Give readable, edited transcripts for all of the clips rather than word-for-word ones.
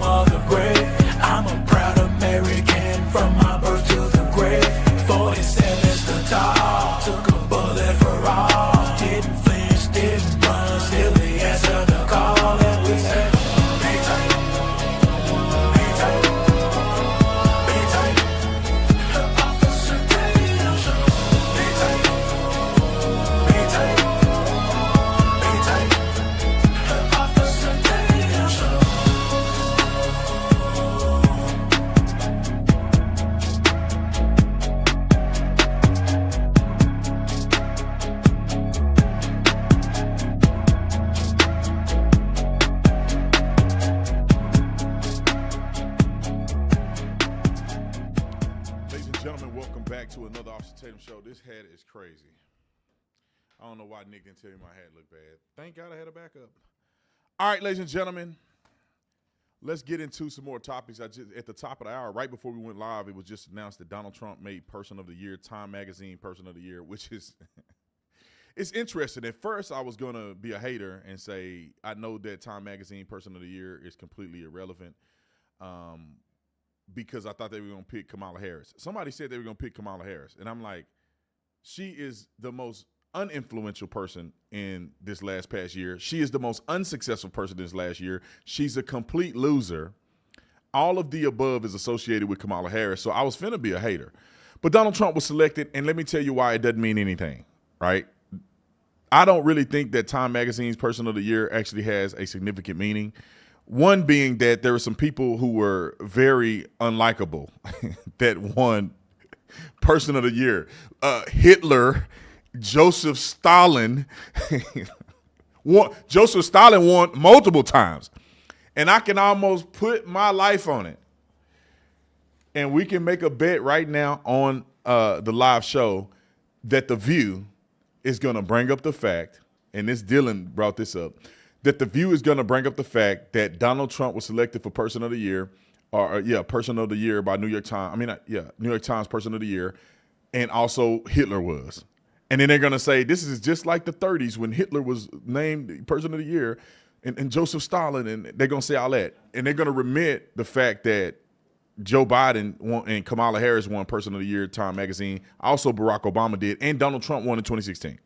of the brave. I'm a proud American from my birth to the grave. 47's the top, took a bullet for all. Didn't flinch, didn't run, still the answer the call. And we say, be tight, be tight, be tight. Officer Tatum show. Be tight, be tight, be tight. Officer Tatum show. Ladies and gentlemen, welcome back to another Officer Tatum show. This hat is crazy. I don't know why Nick didn't tell me my hat looked bad. Thank God I had a backup. All right, ladies and gentlemen, let's get into some more topics. At the top of the hour, right before we went live, it was just announced that Donald Trump made Person of the Year, Time Magazine Person of the Year, which is it's interesting. At first, I was going to be a hater and say I know that Time Magazine Person of the Year is completely irrelevant. Because I thought they were going to pick Kamala Harris. Somebody said they were going to pick Kamala Harris. And I'm like, she is the most uninfluential person in this past year. She is the most unsuccessful person this last year. She's a complete loser. All of the above is associated with Kamala Harris. So I was finna be a hater. But Donald Trump was selected, and let me tell you why it doesn't mean anything, right? I don't really think that Time Magazine's Person of the Year actually has a significant meaning. One being that there were some people who were very unlikable that won Person of the Year. Hitler, Joseph Stalin. Joseph Stalin won multiple times. And I can almost put my life on it. And we can make a bet right now on the live show that The View is going to bring up the fact, and this Dylan brought this up, that The View is going to bring up the fact that Donald Trump was selected for Person of the Year, Person of the Year by New York Times. New York Times Person of the Year, and also Hitler was. And then they're going to say this is just like the 30s when Hitler was named Person of the Year, and Joseph Stalin, and they're going to say all that. And they're going to remit the fact that Joe Biden won and Kamala Harris won Person of the Year, Time Magazine. Also, Barack Obama did, and Donald Trump won in 2016.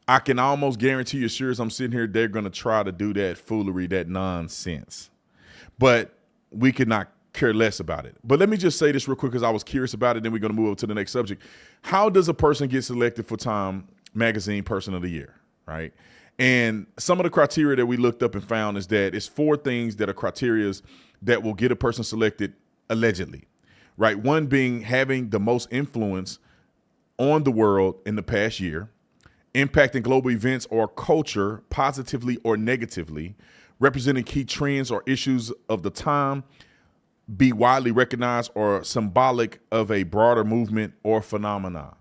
I can almost guarantee you, as sure as I'm sitting here, they're going to try to do that foolery, that nonsense. But we could not care less about it. But let me just say this real quick because I was curious about it, then we're going to move on to the next subject. How does a person get selected for Time Magazine Person of the Year, right? And some of the criteria that we looked up and found is that it's 4 things that are criteria that will get a person selected allegedly, right? One being having the most influence on the world in the past year, impacting global events or culture positively or negatively, representing key trends or issues of the time, be widely recognized or symbolic of a broader movement or phenomenon.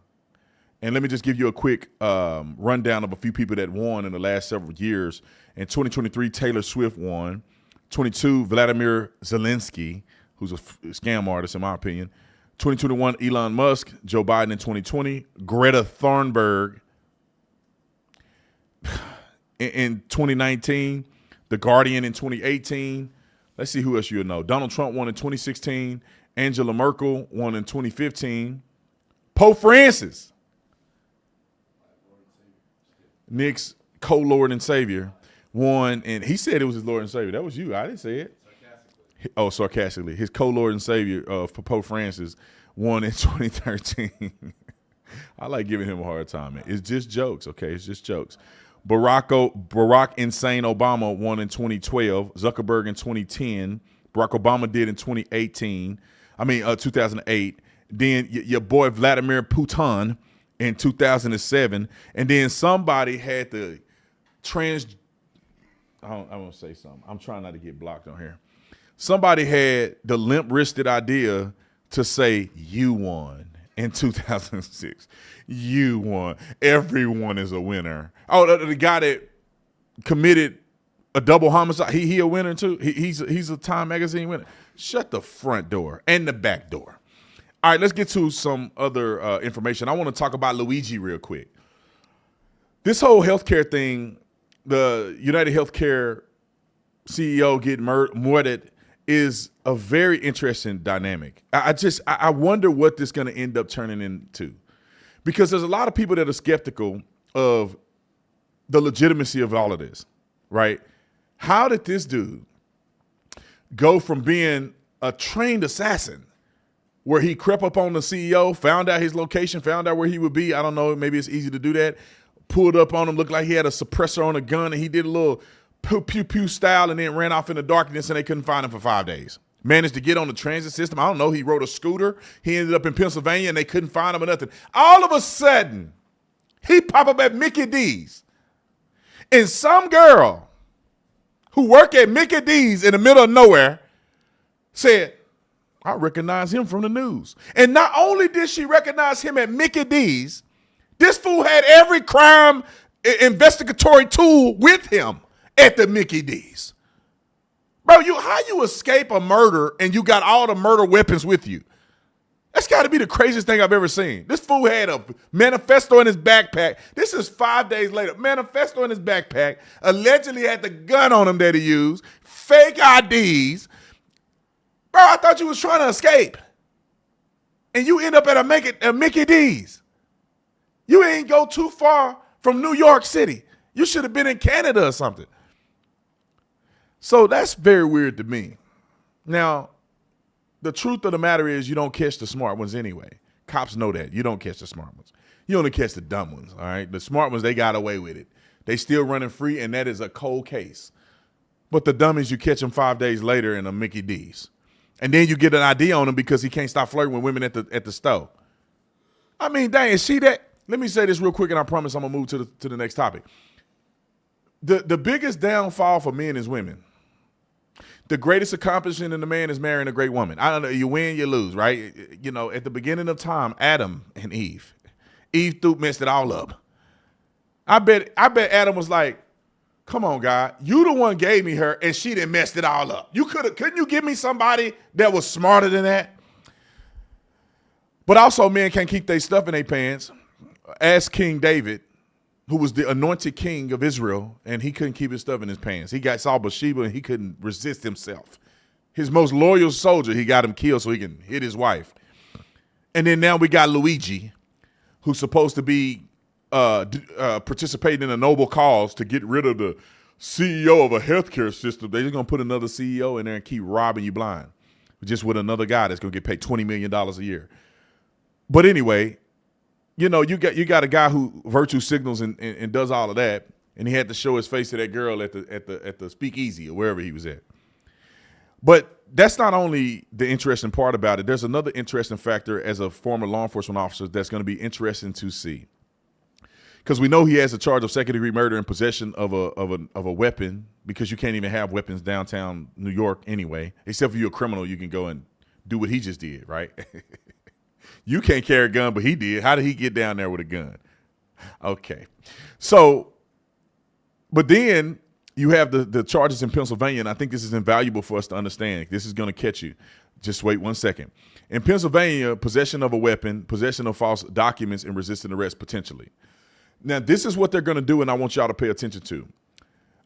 And let me just give you a quick rundown of a few people that won in the last several years. In 2023, Taylor Swift won. 22, Vladimir Zelensky, who's a scam artist in my opinion. 2021, Elon Musk. Joe Biden in 2020. Greta Thunberg. In 2019, The Guardian in 2018. Let's see who else you know. Donald Trump won in 2016. Angela Merkel won in 2015. Pope Francis, Nick's co-Lord and Savior, won, and he said it was his Lord and Savior. That was you. I didn't say it. Sarcastically. Oh, sarcastically. His co-Lord and Savior for Pope Francis won in 2013. I like giving him a hard time, man. It's just jokes, okay? It's just jokes. Barack Insane Obama won in 2012. Zuckerberg in 2010. Barack Obama did in 2008. Then your boy Vladimir Putin in 2007. And then somebody had the I want to say something. I'm trying not to get blocked on here. Somebody had the limp-wristed idea to say you won in 2006. You won. Everyone is a winner. Oh, the guy that committed a double homicide, he a winner too? He's a Time Magazine winner. Shut the front door and the back door. All right, let's get to some other information. I want to talk about Luigi real quick. This whole healthcare thing, the United Healthcare CEO getting murdered, is a very interesting dynamic. I wonder what this is going to end up turning into, because there's a lot of people that are skeptical of the legitimacy of all of this, right? How did this dude go from being a trained assassin, where he crept up on the CEO, found out his location, found out where he would be? I don't know, maybe it's easy to do that. Pulled up on him, looked like he had a suppressor on a gun, and he did a little pew pew pew style, and then ran off in the darkness, and they couldn't find him for 5 days. Managed to get on the transit system. I don't know, he rode a scooter. He ended up in Pennsylvania, and they couldn't find him or nothing. All of a sudden, he pop up at Mickey D's. And some girl who worked at Mickey D's in the middle of nowhere said, I recognize him from the news. And not only did she recognize him at Mickey D's, this fool had every crime investigatory tool with him at the Mickey D's. Bro, how you escape a murder and you got all the murder weapons with you? That's got to be the craziest thing I've ever seen. This fool had a manifesto in his backpack. This is 5 days later. Manifesto in his backpack. Allegedly had the gun on him that he used. Fake IDs. Bro, I thought you was trying to escape. And you end up at a Mickey D's. You ain't go too far from New York City. You should have been in Canada or something. So that's very weird to me. Now, the truth of the matter is you don't catch the smart ones anyway. Cops know that. You don't catch the smart ones. You only catch the dumb ones, all right? The smart ones, they got away with it. They still running free, and that is a cold case. But the dummies, you catch them 5 days later in a Mickey D's. And then you get an ID on him because he can't stop flirting with women at the store. I mean, dang, see that? Let me say this real quick, and I promise I'm going to move to the next topic. The biggest downfall for men is women. The greatest accomplishment in a man is marrying a great woman. I don't know, you win, you lose, right? You know, at the beginning of time, Adam and Eve messed it all up. I bet Adam was like, come on, God, you the one gave me her, and she done messed it all up. Couldn't you give me somebody that was smarter than that? But also, men can't keep their stuff in their pants. Ask King David, who was the anointed king of Israel, and he couldn't keep his stuff in his pants. He got saw Bathsheba, and he couldn't resist himself. His most loyal soldier, he got him killed so he can hit his wife. And then now we got Luigi, who's supposed to be participating in a noble cause to get rid of the CEO of a healthcare system. They're just going to put another CEO in there and keep robbing you blind, just with another guy that's going to get paid $20 million a year. But anyway, you know, you got a guy who virtue signals and does all of that, and he had to show his face to that girl at the speakeasy or wherever he was at. But that's not only the interesting part about it. There's another interesting factor as a former law enforcement officer that's going to be interesting to see, because we know he has a charge of second-degree murder and possession of a weapon, because you can't even have weapons downtown New York anyway. Except for you're a criminal, you can go and do what he just did, right? You can't carry a gun, but he did. How did he get down there with a gun? Okay. So, but then you have the charges in Pennsylvania, and I think this is invaluable for us to understand. This is going to catch you. Just wait 1 second. In Pennsylvania, possession of a weapon, possession of false documents, and resisting arrest potentially. Now, this is what they're going to do, and I want y'all to pay attention to.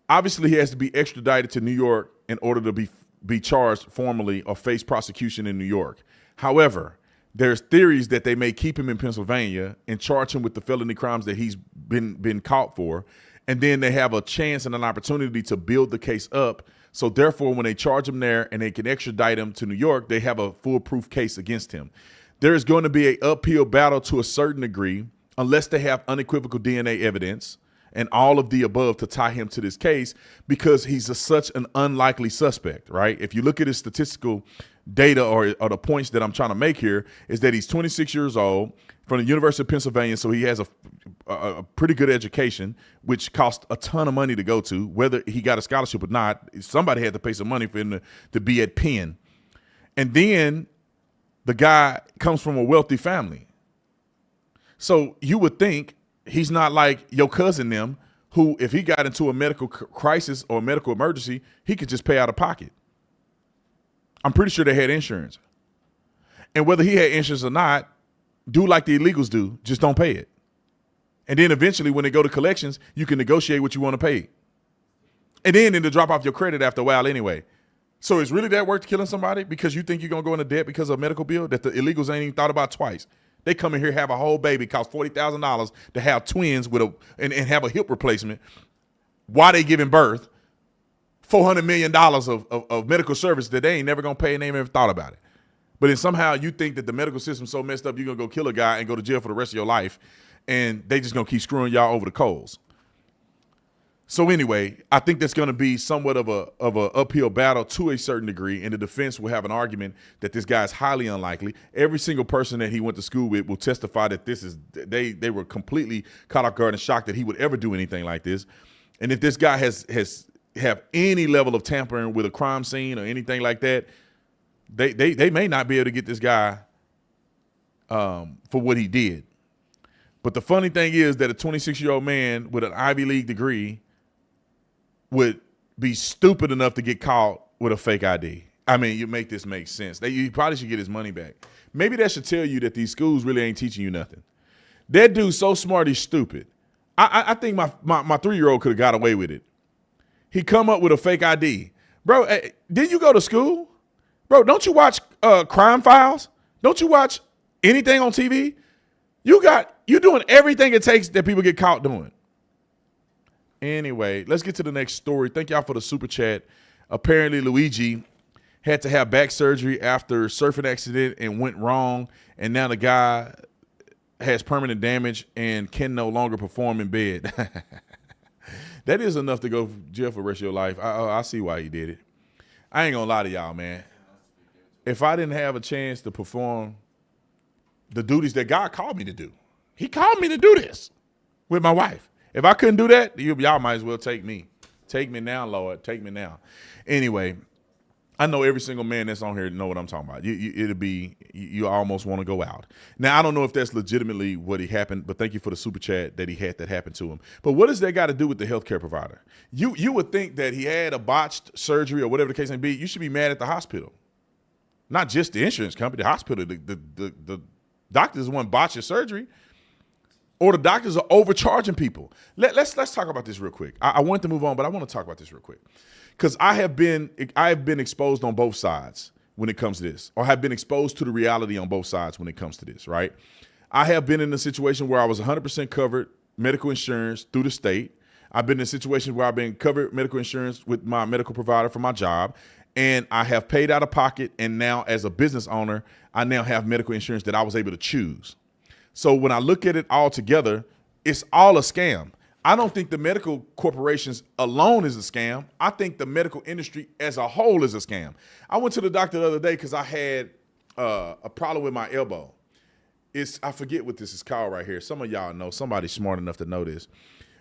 Obviously, he has to be extradited to New York in order to be charged formally or face prosecution in New York. However, there's theories that they may keep him in Pennsylvania and charge him with the felony crimes that he's been caught for. And then they have a chance and an opportunity to build the case up. So therefore, when they charge him there and they can extradite him to New York, they have a foolproof case against him. There is going to be an uphill battle to a certain degree, unless they have unequivocal DNA evidence and all of the above to tie him to this case, because he's such an unlikely suspect, right? If you look at his statistical data or the points that I'm trying to make here, is that he's 26 years old from the University of Pennsylvania, so he has a pretty good education, which cost a ton of money to go to. Whether he got a scholarship or not, somebody had to pay some money for him to be at Penn. And then the guy comes from a wealthy family. So you would think he's not like your cousin them, who, if he got into a medical crisis or a medical emergency, he could just pay out of pocket. I'm pretty sure they had insurance. And whether he had insurance or not, do like the illegals do, just don't pay it. And then eventually when they go to collections, you can negotiate what you want to pay. And then it'll drop off your credit after a while anyway. So it's really that worth killing somebody because you think you're going to go into debt because of a medical bill that the illegals ain't even thought about twice? They come in here, have a whole baby, cost $40,000 to have twins with and have a hip replacement while they giving birth, $400 million of medical service that they ain't never going to pay and they ain't ever thought about it. But then somehow you think that the medical system's so messed up, you're going to go kill a guy and go to jail for the rest of your life, and they just going to keep screwing y'all over the coals. So anyway, I think that's going to be somewhat of a uphill battle to a certain degree, and the defense will have an argument that this guy is highly unlikely. Every single person that he went to school with will testify that they were completely caught off guard and shocked that he would ever do anything like this. And if this guy have any level of tampering with a crime scene or anything like that, they may not be able to get this guy for what he did. But the funny thing is that a 26-year-old man with an Ivy League degree would be stupid enough to get caught with a fake ID. I mean, you make this make sense. You probably should get his money back. Maybe that should tell you that these schools really ain't teaching you nothing. That dude's so smart, he's stupid. I think my 3-year-old could have got away with it. He come up with a fake ID. Bro, didn't you go to school? Bro, don't you watch Crime Files? Don't you watch anything on TV? You're doing everything it takes that people get caught doing. Anyway, let's get to the next story. Thank y'all for the super chat. Apparently, Luigi had to have back surgery after surfing accident and went wrong, and now the guy has permanent damage and can no longer perform in bed. That is enough to go to jail for the rest of your life. I see why he did it. I ain't gonna lie to y'all, man. If I didn't have a chance to perform the duties that God called me to do, he called me to do this with my wife. If I couldn't do that, y'all might as well take me. Take me now, Lord. Take me now. Anyway, I know every single man that's on here know what I'm talking about. You almost want to go out. Now, I don't know if that's legitimately what happened, but thank you for the super chat that he had that happened to him. But what does that got to do with the healthcare provider? You would think that he had a botched surgery or whatever the case may be. You should be mad at the hospital, not just the insurance company. The hospital, the doctors want botched your surgery. Or the doctors are overcharging people. Let's talk about this real quick. I want to move on, but I want to talk about this real quick. Because I have been exposed on both sides when it comes to this, or have been exposed to the reality on both sides when it comes to this, right? I have been in a situation where I was 100% covered medical insurance through the state. I've been in a situation where I've been covered medical insurance with my medical provider for my job, and I have paid out of pocket, and now as a business owner, I now have medical insurance that I was able to choose. So when I look at it all together, it's all a scam. I don't think the medical corporations alone is a scam. I think the medical industry as a whole is a scam. I went to the doctor the other day because I had a problem with my elbow. I forget what this is called right here. Some of y'all know. Somebody's smart enough to know this.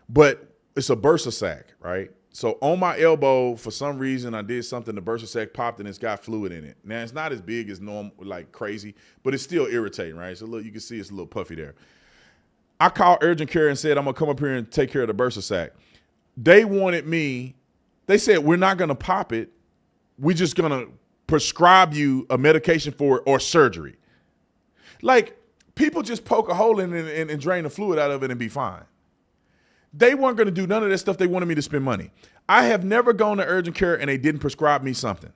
But it's a bursa sac, right? So on my elbow, for some reason, I did something. The bursa sac popped and it's got fluid in it. Now, it's not as big as normal, like crazy, but it's still irritating, right? So look, you can see it's a little puffy there. I called urgent care and said, I'm going to come up here and take care of the bursa sac. They said, we're not going to pop it. We're just going to prescribe you a medication for it or surgery. Like, people just poke a hole in it and drain the fluid out of it and be fine. They weren't going to do none of that stuff. They wanted me to spend money. I have never gone to urgent care and they didn't prescribe me something.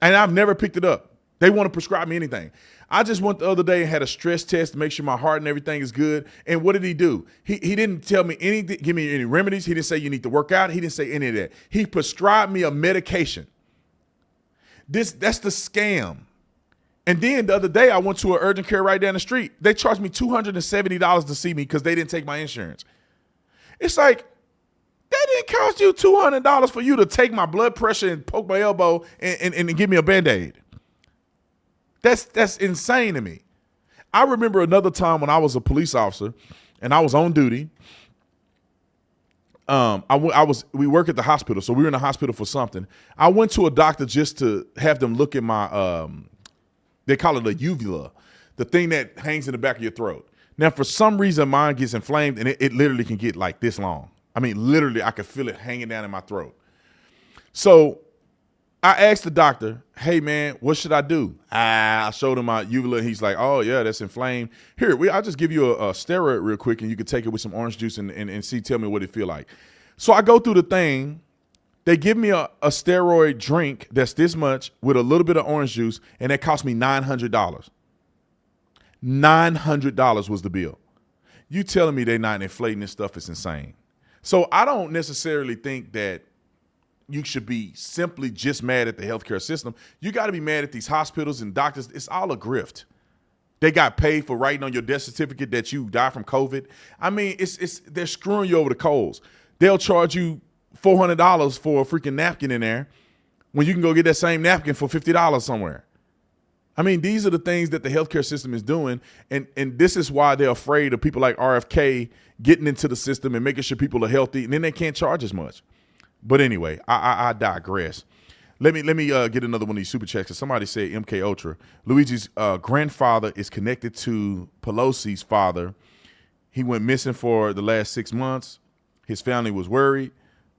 And I've never picked it up. They want to prescribe me anything. I just went the other day and had a stress test to make sure my heart and everything is good. And what did he do? He didn't tell me anything, give me any remedies. He didn't say you need to work out. He didn't say any of that. He prescribed me a medication. That's the scam. And then the other day I went to an urgent care right down the street. They charged me $270 to see me because they didn't take my insurance. It's like, that didn't cost you $200 for you to take my blood pressure and poke my elbow and give me a Band-Aid. That's insane to me. I remember another time when I was a police officer and I was on duty. We work at the hospital, so we were in the hospital for something. I went to a doctor just to have them look at my, they call it a uvula, the thing that hangs in the back of your throat. Now, for some reason, mine gets inflamed, and it literally can get like this long. I mean, literally, I could feel it hanging down in my throat. So I asked the doctor, hey, man, what should I do? I showed him my uvula, and he's like, oh, yeah, that's inflamed. Here, I'll just give you a steroid real quick, and you can take it with some orange juice and tell me what it feel like. So I go through the thing, They give me a steroid drink that's this much with a little bit of orange juice, and that cost me $900. $900 was the bill. You telling me they're not inflating this stuff is insane. So I don't necessarily think that you should be simply just mad at the healthcare system. You got to be mad at these hospitals and doctors. It's all a grift. They got paid for writing on your death certificate that you died from COVID. I mean, they're screwing you over the coals. They'll charge you $400 for a freaking napkin in there when you can go get that same napkin for $50 somewhere. I mean, these are the things that the healthcare system is doing, and this is why they're afraid of people like RFK getting into the system and making sure people are healthy, and then they can't charge as much. But anyway, I digress. Let me get another one of these super chats, because somebody said MK Ultra. Luigi's grandfather is connected to Pelosi's father. He went missing for the last 6 months. His family was worried.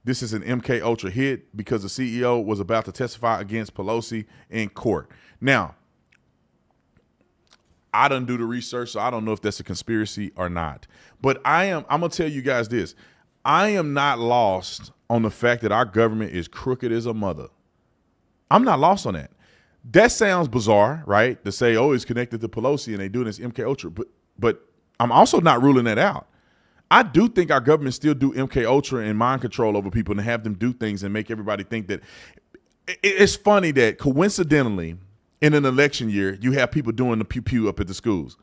This is an MK Ultra hit because the CEO was about to testify against Pelosi in court. Now, I didn't do the research, so I don't know if that's a conspiracy or not. But I'm going to tell you guys this. I am not lost on the fact that our government is crooked as a mother. I'm not lost on that. That sounds bizarre, right? To say, oh, it's connected to Pelosi and they do this MK Ultra. But I'm also not ruling that out. I do think our government still do MK Ultra and mind control over people and have them do things and make everybody think that. It's funny that coincidentally, in an election year, you have people doing the pew-pew up at the schools.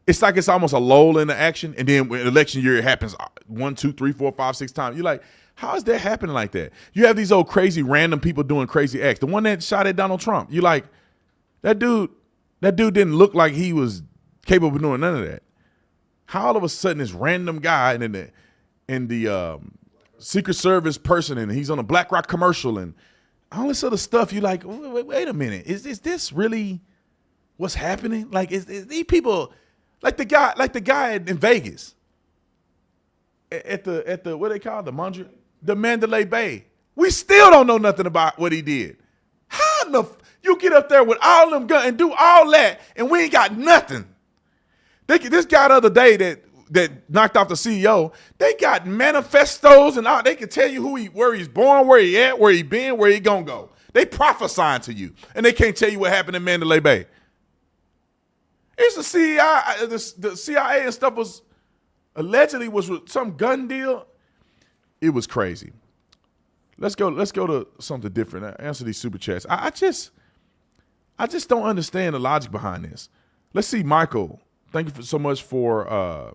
It's like it's almost a lull in the action, and then when election year, it happens 1, 2, 3, 4, 5, 6 times. You're like, how is that happening like that? You have these old crazy random people doing crazy acts. The one that shot at Donald Trump, you're like, that dude didn't look like he was capable of doing none of that. How all of a sudden this random guy and the Secret Service person, and he's on a BlackRock commercial and all this other stuff, you're like, wait a minute, is this really what's happening? Like, is these people like the guy in Vegas at the what they call the Mandalay Bay? We still don't know nothing about what he did. How in the you get up there with all them guns and do all that, and we ain't got nothing? This guy the other day that knocked off the CEO, they got manifestos and all. They can tell you where he's born, where he at, where he been, where he gonna go. They prophesying to you, and they can't tell you what happened in Mandalay Bay. It's the CIA and stuff was allegedly was with some gun deal. It was crazy. Let's go to something different. Answer these super chats. I just don't understand the logic behind this. Let's see, Michael. Thank you so much for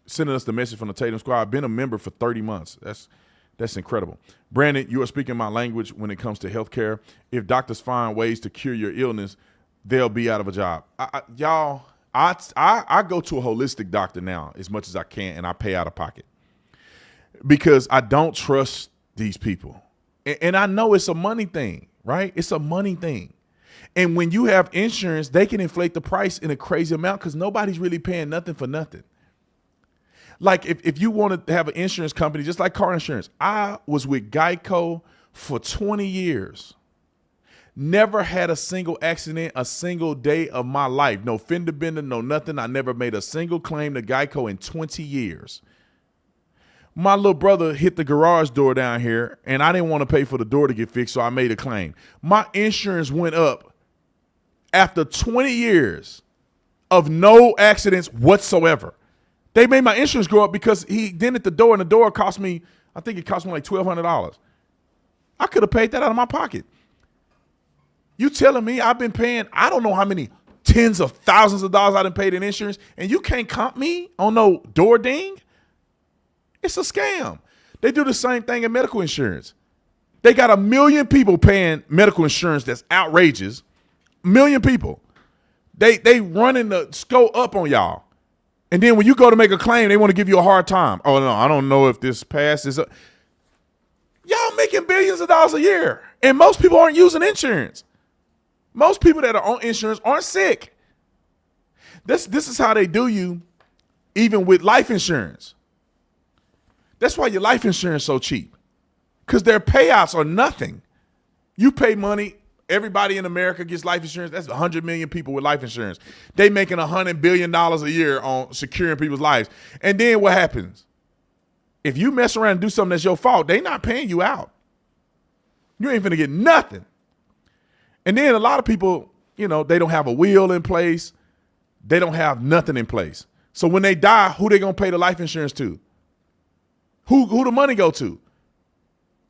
sending us the message from the Tatum Squad. I've been a member for 30 months. That's incredible. Brandon, you are speaking my language when it comes to healthcare. If doctors find ways to cure your illness, they'll be out of a job. I go to a holistic doctor now as much as I can, and I pay out of pocket because I don't trust these people. And I know it's a money thing, right? It's a money thing. And when you have insurance, they can inflate the price in a crazy amount because nobody's really paying nothing for nothing. Like if you want to have an insurance company, just like car insurance, I was with Geico for 20 years. Never had a single accident, a single day of my life. No fender bender, no nothing. I never made a single claim to Geico in 20 years. My little brother hit the garage door down here, and I didn't want to pay for the door to get fixed, so I made a claim. My insurance went up after 20 years of no accidents whatsoever. They made my insurance go up because he dented the door, and the door cost me, I think it cost me like $1,200. I could have paid that out of my pocket. You telling me I've been paying, I don't know how many tens of thousands of dollars I done paid in insurance, and you can't comp me on no door ding? It's a scam. They do the same thing in medical insurance. They got 1 million people paying medical insurance that's outrageous. 1 million people. They running the scope up on y'all. And then when you go to make a claim, they want to give you a hard time. Oh, no, I don't know if this passes. Y'all making billions of dollars a year. And most people aren't using insurance. Most people that are on insurance aren't sick. This is how they do you even with life insurance. That's why your life insurance is so cheap. Because their payouts are nothing. You pay money. Everybody in America gets life insurance. That's 100 million people with life insurance. They making $100 billion a year on securing people's lives. And then what happens? If you mess around and do something that's your fault, they not paying you out. You ain't finna get nothing. And then a lot of people, you know, they don't have a will in place. They don't have nothing in place. So when they die, who they gonna pay the life insurance to? Who the money go to?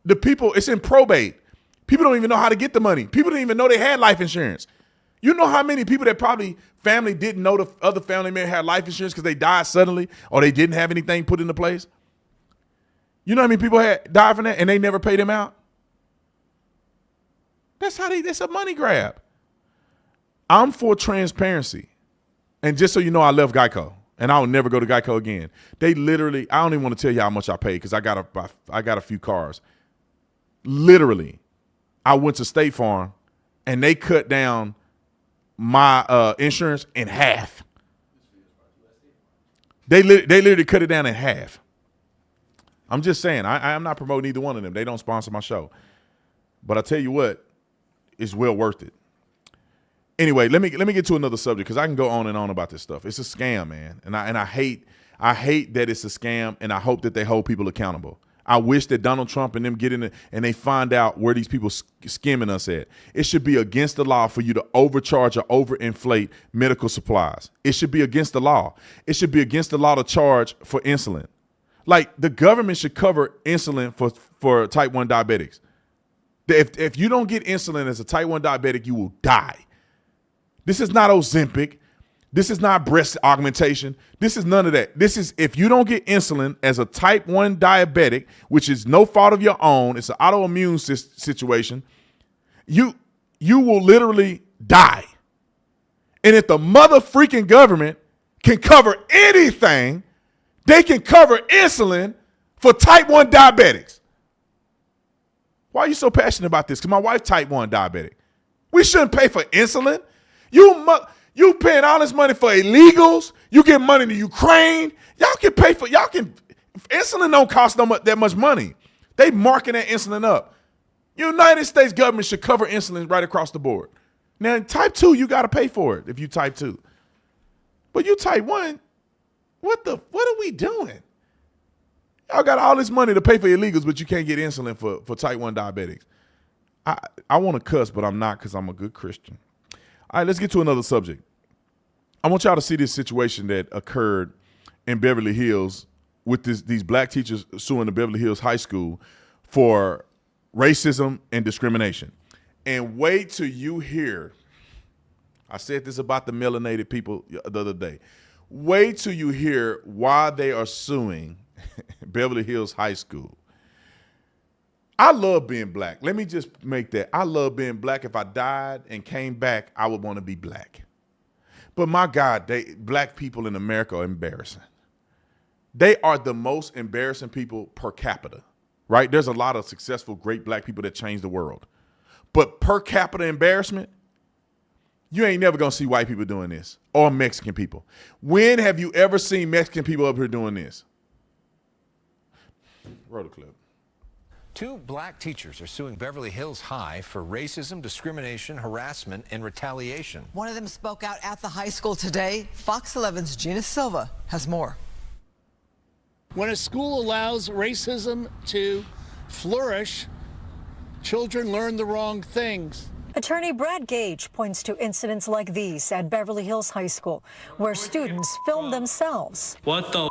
The people, it's in probate. People don't even know how to get the money. People didn't even know they had life insurance. You know how many people that probably family didn't know the other family member had life insurance because they died suddenly or they didn't have anything put into place? You know how many people had died from that and they never paid them out? That's a money grab. I'm for transparency. And just so you know, I left Geico and I will never go to Geico again. They literally, I don't even want to tell you how much I paid because I got a few cars. Literally, I went to State Farm and they cut down my insurance in half. They literally cut it down in half. I'm just saying, I'm not promoting either one of them. They don't sponsor my show. But I tell you what, it's well worth it. Anyway, let me get to another subject because I can go on and on about this stuff. It's a scam, man. And I hate that it's a scam, and I hope that they hold people accountable. I wish that Donald Trump and them get in it and they find out where these people skimming us at. It should be against the law for you to overcharge or overinflate medical supplies. It should be against the law. It should be against the law to charge for insulin. Like, the government should cover insulin for type 1 diabetics. If you don't get insulin as a type 1 diabetic, you will die. This is not Ozempic. This is not breast augmentation. This is none of that. This is if you don't get insulin as a type 1 diabetic, which is no fault of your own, it's an autoimmune situation, you will literally die. And if the mother freaking government can cover anything, they can cover insulin for type 1 diabetics. Why are you so passionate about this? Because my wife's type 1 diabetic. We shouldn't pay for insulin. You paying all this money for illegals. You get money to Ukraine. Insulin don't cost that much money. They marking that insulin up. United States government should cover insulin right across the board. Now, in type 2, you got to pay for it if you type 2. But you type 1, what are we doing? Y'all got all this money to pay for illegals, but you can't get insulin for type 1 diabetics. I want to cuss, but I'm not because I'm a good Christian. All right, let's get to another subject. I want y'all to see this situation that occurred in Beverly Hills with these black teachers suing the Beverly Hills High School for racism and discrimination. And wait till you hear, I said this about the melanated people the other day. Wait till you hear why they are suing Beverly Hills High School. I love being black. Let me just make that. I love being black. If I died and came back, I would want to be black. But my God, black people in America are embarrassing. They are the most embarrassing people per capita, right? There's a lot of successful, great black people that change the world. But per capita embarrassment, you ain't never going to see white people doing this or Mexican people. When have you ever seen Mexican people up here doing this? Roll the clip. 2 black teachers are suing Beverly Hills High for racism, discrimination, harassment, and retaliation. One of them spoke out at the high school today. Fox 11's Gina Silva has more. When a school allows racism to flourish, children learn the wrong things. Attorney Brad Gage points to incidents like these at Beverly Hills High School, where students film themselves. What the?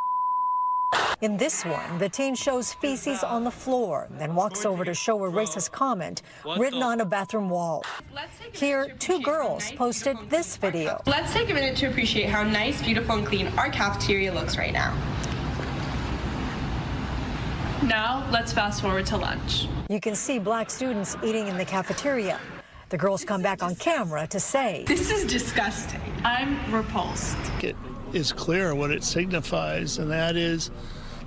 In this one, the teen shows feces on the floor, then walks over to show a racist comment written on a bathroom wall. Here, 2 girls posted this video. Let's take a minute to appreciate how nice, beautiful, and clean our cafeteria looks right now. Now, let's fast forward to lunch. You can see black students eating in the cafeteria. The girls come back on camera to say, This is disgusting. I'm repulsed. It is clear what it signifies, and that is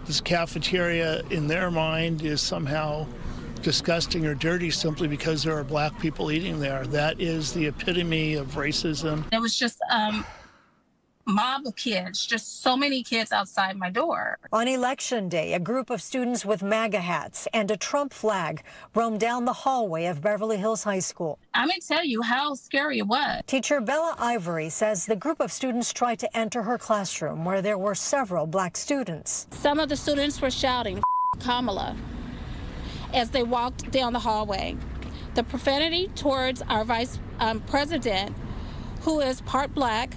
this cafeteria in their mind is somehow disgusting or dirty simply because there are black people eating there. That is the epitome of racism. There was just mob of kids, just so many kids outside my door. On Election Day, a group of students with MAGA hats and a Trump flag roamed down the hallway of Beverly Hills High School. I'm going to tell you how scary it was. Teacher Bella Ivory says the group of students tried to enter her classroom where there were several black students. Some of the students were shouting, Kamala, as they walked down the hallway. The profanity towards our vice president, who is part black,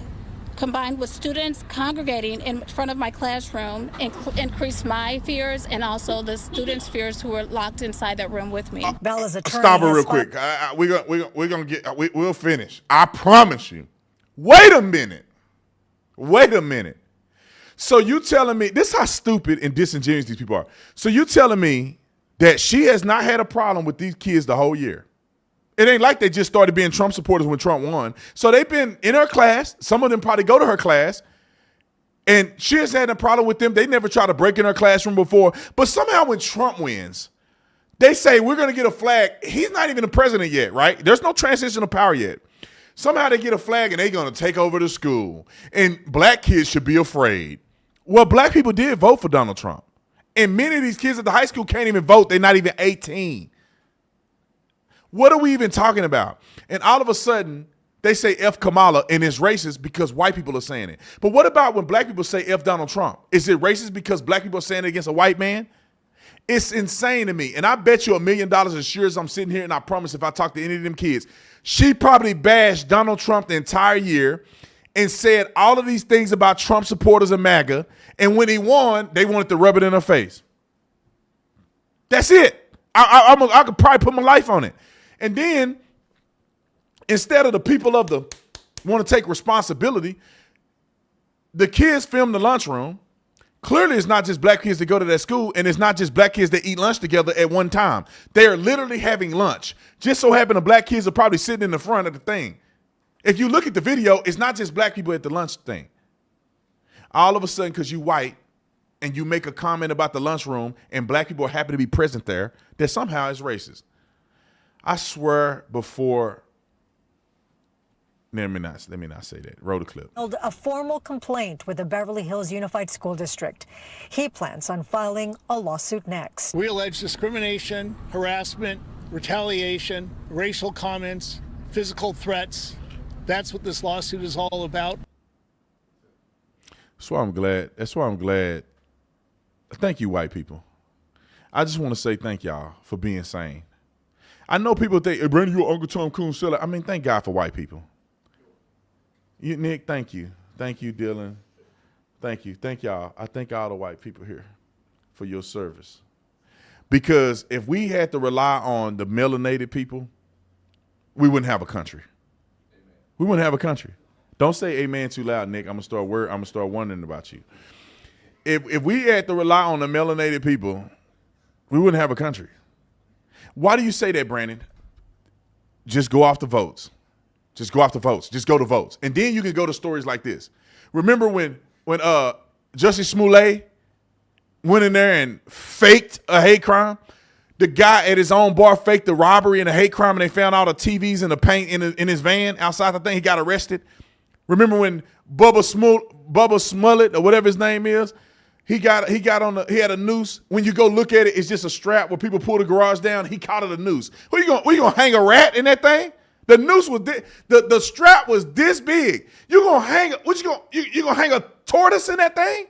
combined with students congregating in front of my classroom, increased my fears and also the students' fears who were locked inside that room with me. Bella's attorney Stop it real quick. We'll finish. I promise you. Wait a minute. So you telling me, this is how stupid and disingenuous these people are. So you telling me that she has not had a problem with these kids the whole year. It ain't like they just started being Trump supporters when Trump won. So they've been in her class. Some of them probably go to her class. And she has had a problem with them. They never tried to break in her classroom before. But somehow when Trump wins, they say, we're going to get a flag. He's not even the president yet, right? There's no transition of power yet. Somehow they get a flag and they're going to take over the school. And black kids should be afraid. Well, black people did vote for Donald Trump. And many of these kids at the high school can't even vote. They're not even 18. What are we even talking about? And all of a sudden, they say F Kamala and it's racist because white people are saying it. But what about when black people say F Donald Trump? Is it racist because black people are saying it against a white man? It's insane to me. And I bet you $1 million as sure as I'm sitting here, and I promise if I talk to any of them kids, she probably bashed Donald Trump the entire year and said all of these things about Trump supporters and MAGA. And when he won, they wanted to rub it in her face. That's it. I could probably put my life on it. And then, instead of the people of the want to take responsibility, the kids film the lunchroom. Clearly, it's not just black kids that go to that school, and it's not just black kids that eat lunch together at one time. They are literally having lunch. Just so happen the black kids are probably sitting in the front of the thing. If you look at the video, it's not just black people at the lunch thing. All of a sudden, because you white, and you make a comment about the lunchroom, and black people are happy to be present there, that somehow is racist. I swear before, let me not say that. Roll the clip. A formal complaint with the Beverly Hills Unified School District. He plans on filing a lawsuit next. We allege discrimination, harassment, retaliation, racial comments, physical threats. That's what this lawsuit is all about. That's why I'm glad. Thank you, white people. I just want to say thank y'all for being sane. I know people think, hey, Brandon, you're Uncle Tom Coon seller. I mean, thank God for white people. You, Nick, thank you. Thank you, Dylan. Thank you. Thank y'all. I thank all the white people here for your service. Because if we had to rely on the melanated people, we wouldn't have a country. Amen. We wouldn't have a country. Don't say amen too loud, Nick. I'm gonna start wondering about you. If we had to rely on the melanated people, we wouldn't have a country. Why do you say that, Brandon? Just go off the votes. Just go off the votes. Just go to votes. And then you can go to stories like this. Remember when Justice Smollett went in there and faked a hate crime? The guy at his own bar faked the robbery and a hate crime, and they found all the TVs and the paint in his van outside the thing. He got arrested. Remember when Bubba Smollett or whatever his name is, he had a noose. When you go look at it, it's just a strap where people pull the garage down. He caught it a noose. Where you gonna hang a rat in that thing? The noose was the strap was this big. You gonna hang you gonna hang a tortoise in that thing?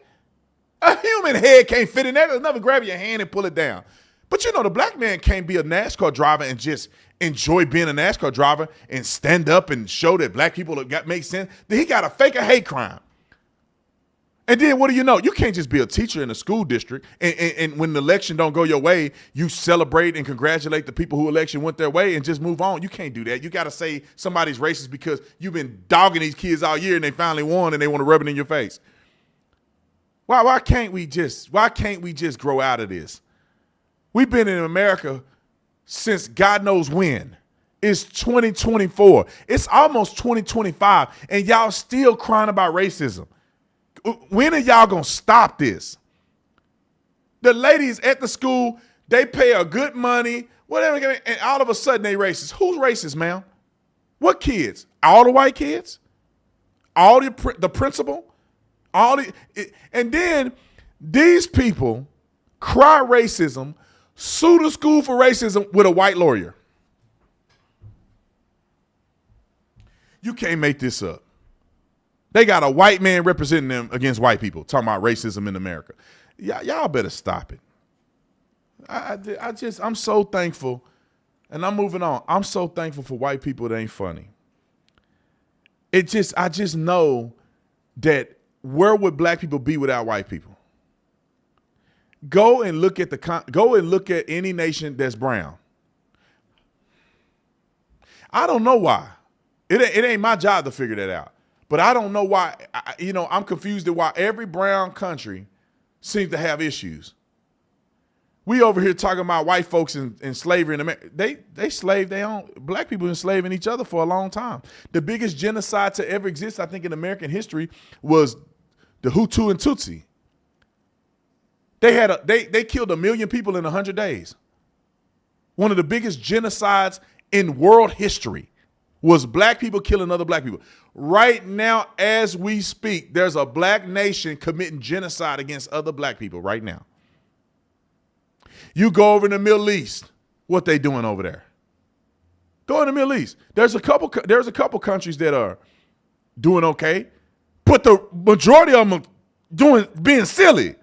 A human head can't fit in there. Another grab your hand and pull it down. But you know, the black man can't be a NASCAR driver and just enjoy being a NASCAR driver and stand up and show that black people make sense. Then he got to fake a hate crime. And then what do you know? You can't just be a teacher in a school district and when the election don't go your way, you celebrate and congratulate the people who election went their way and just move on. You can't do that. You got to say somebody's racist because you've been dogging these kids all year and they finally won and they want to rub it in your face. Why can't we just grow out of this? We've been in America since God knows when. It's 2024. It's almost 2025 and y'all still crying about racism. When are y'all gonna stop this? The ladies at the school, they pay a good money, whatever, and all of a sudden they racist. Who's racist, ma'am? What kids? All the white kids? All the principal? And then these people cry racism, sue the school for racism with a white lawyer. You can't make this up. They got a white man representing them against white people, talking about racism in America. Y'all better stop it. I'm so thankful And I'm moving on. I'm so thankful for white people that ain't funny. I just know that where would black people be without white people? Go and look at any nation that's brown. I don't know why. It ain't my job to figure that out. But I don't know why. I'm confused at why every brown country seems to have issues. We over here talking about white folks in slavery in America. They slave their own. Black people enslaving each other for a long time. The biggest genocide to ever exist, I think, in American history was the Hutu and Tutsi. They killed 1 million people in 100 days. One of the biggest genocides in world history was black people killing other black people. Right now, as we speak, there's a black nation committing genocide against other black people right now. You go over in the Middle East, what they doing over there? Go in the Middle East. There's a couple countries that are doing okay, but the majority of them are being silly,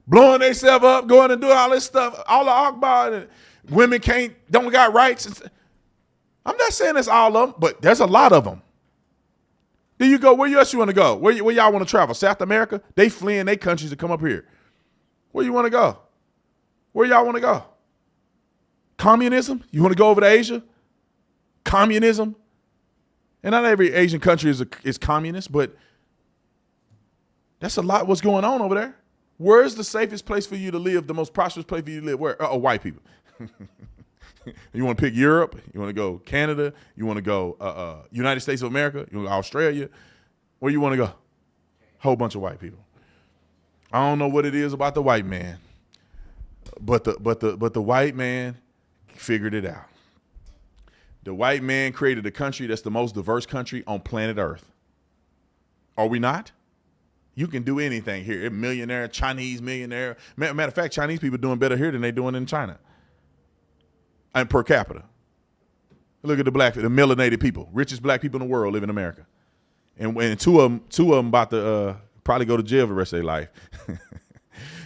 blowing themselves up, going and doing all this stuff. All the Akbar, and women don't got rights. I'm not saying it's all of them, but there's a lot of them. Then you go, where else you want to go? Where y'all want to travel? South America? They fleeing their countries to come up here. Where you want to go? Where y'all want to go? Communism? You want to go over to Asia? Communism? And not every Asian country is communist, but that's a lot what's going on over there. Where's the safest place for you to live, the most prosperous place for you to live? Where? White people. You want to pick Europe? You want to go Canada? You want to go United States of America? You want to go Australia? Where you want to go? Whole bunch of white people. I don't know what it is about the white man, but the white man figured it out. The white man created a country that's the most diverse country on planet Earth. Are we not? You can do anything here. Millionaire, Chinese millionaire. Matter of fact, Chinese people are doing better here than they're doing in China. And per capita. Look at the melanated people. Richest black people in the world live in America. And two of them about to probably go to jail for the rest of their life.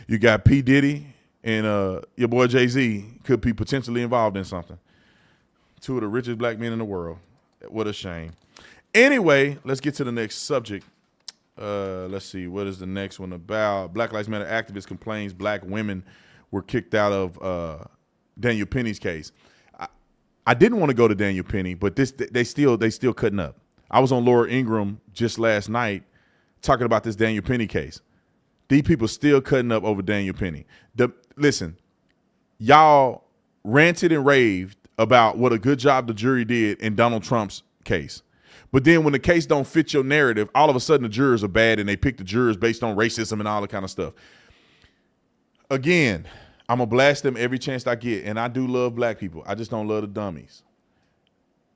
You got P. Diddy and your boy Jay-Z could be potentially involved in something. Two of the richest black men in the world. What a shame. Anyway, let's get to the next subject. Let's see. What is the next one about? Black Lives Matter activist complains black women were kicked out of Daniel Penny's case. I didn't want to go to Daniel Penny, but they still cutting up. I was on Laura Ingraham just last night talking about this Daniel Penny case. These people still cutting up over Daniel Penny. Listen, y'all ranted and raved about what a good job the jury did in Donald Trump's case. But then when the case don't fit your narrative, all of a sudden the jurors are bad and they pick the jurors based on racism and all that kind of stuff. Again, I'm going to blast them every chance I get, and I do love black people. I just don't love the dummies.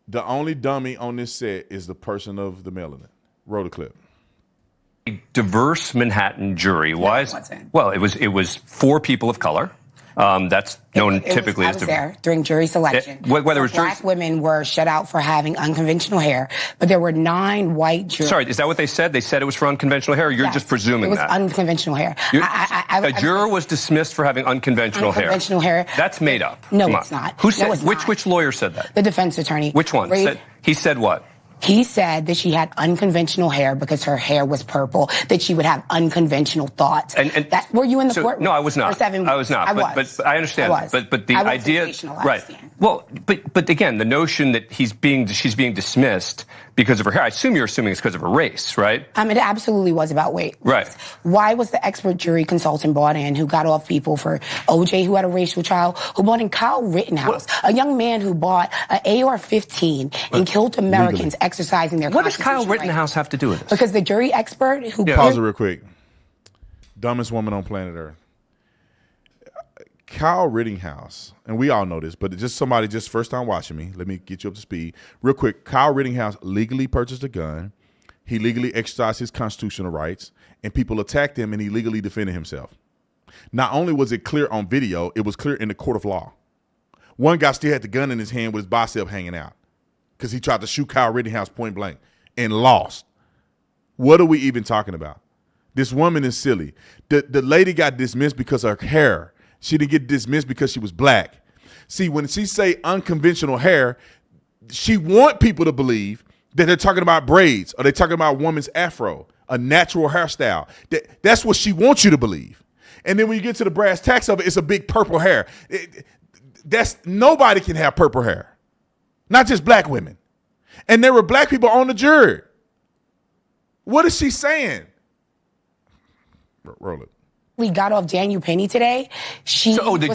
The only dummy on this set is the person of the melanin. Roll the clip. A diverse Manhattan jury. Why? Well, it was 4 people of color. That's known typically as there during jury selection. Whether it was black women were shut out for having unconventional hair, but there were 9 white jurors. Sorry, is that what they said? They said it was for unconventional hair? Or you're just presuming that? It was unconventional hair. A juror was dismissed for having unconventional hair. Unconventional hair. That's made up. No, it's not. Who said? No, it's not. Which lawyer said that? The defense attorney. Which one? He said what? He said that she had unconventional hair because her hair was purple, that she would have unconventional thoughts. And that, were you in the courtroom? No, I was not. For 7 weeks? I was not. But I understand. But the idea, right? Well, but again, the notion that she's being dismissed because of her hair. I assume you're assuming it's because of her race, right? It absolutely was about weight. Right. Why was the expert jury consultant brought in who got off people for OJ, who had a racial trial, who brought in Kyle Rittenhouse, a young man who bought an AR-15 and killed Americans exercising their What does Kyle Rittenhouse have to do with this? Because the jury expert who... Pause it real quick. Dumbest woman on planet Earth. Kyle Rittenhouse, and we all know this, but just somebody just first time watching me, let me get you up to speed. Real quick, Kyle Rittenhouse legally purchased a gun. He legally exercised his constitutional rights, and people attacked him, and he legally defended himself. Not only was it clear on video, it was clear in the court of law. One guy still had the gun in his hand with his bicep hanging out because he tried to shoot Kyle Rittenhouse point blank and lost. What are we even talking about? This woman is silly. The lady got dismissed because of her hair. She didn't get dismissed because she was black. See, when she say unconventional hair, she want people to believe that they're talking about braids or they're talking about a woman's afro, a natural hairstyle. That's what she wants you to believe. And then when you get to the brass tacks of it, it's a big purple hair. Nobody can have purple hair, not just black women. And there were black people on the jury. What is she saying? Roll it. We got off Daniel Penny today. It's the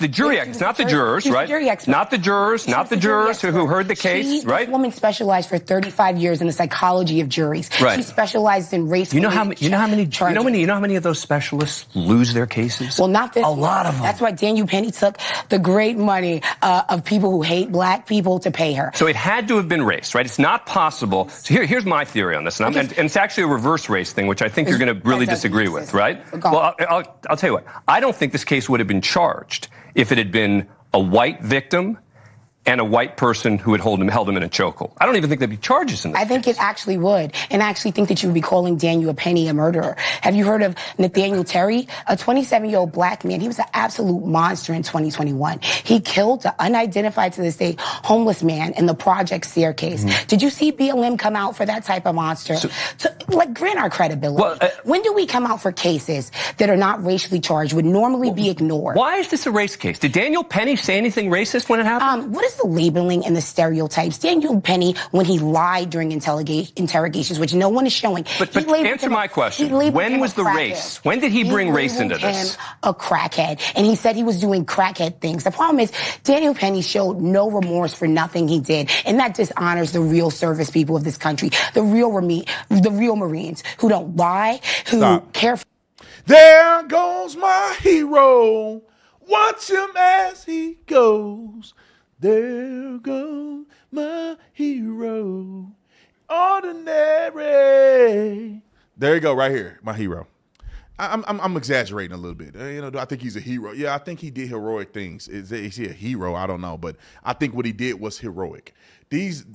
jury expert, not the jurors, right? Not the jurors who heard the case, right? This woman specialized for 35 years in the psychology of juries. Right. She specialized in race. You know how many of those specialists lose their cases? Well, not this. A lot of them. That's why Daniel Penny took the great money of people who hate black people to pay her. So it had to have been race, right? It's not possible. So here's my theory on this, and it's actually a reverse race thing, which I think you're going to really disagree with, right? Well, I'll tell you what. I don't think this case would have been charged if it had been a white victim and a white person who had held him in a chokehold. I don't even think there'd be charges in this case. I think it actually would. And I actually think that you would be calling Daniel Penny a murderer. Have you heard of Nathaniel Terry? A 27-year-old black man. He was an absolute monster in 2021. He killed an unidentified to this day homeless man in the project staircase. Mm-hmm. Did you see BLM come out for that type of monster? To grant our credibility. Well, when do we come out for cases that are not racially charged, would normally be ignored? Why is this a race case? Did Daniel Penny say anything racist when it happened? What is the labeling and the stereotypes? Daniel Penny, when he lied during interrogations, which no one is showing. But answer my question. When was the race? When did he bring race into this? Him a crackhead. And he said he was doing crackhead things. The problem is Daniel Penny showed no remorse for nothing he did. And that dishonors the real service people of this country, the real Marines who don't lie, who care for. There goes my hero. Watch him as he goes. There goes my hero, ordinary. There you go, right here, my hero. I'm exaggerating a little bit. Do I think he's a hero? Yeah, I think he did heroic things. Is he a hero? I don't know, but I think what he did was heroic. These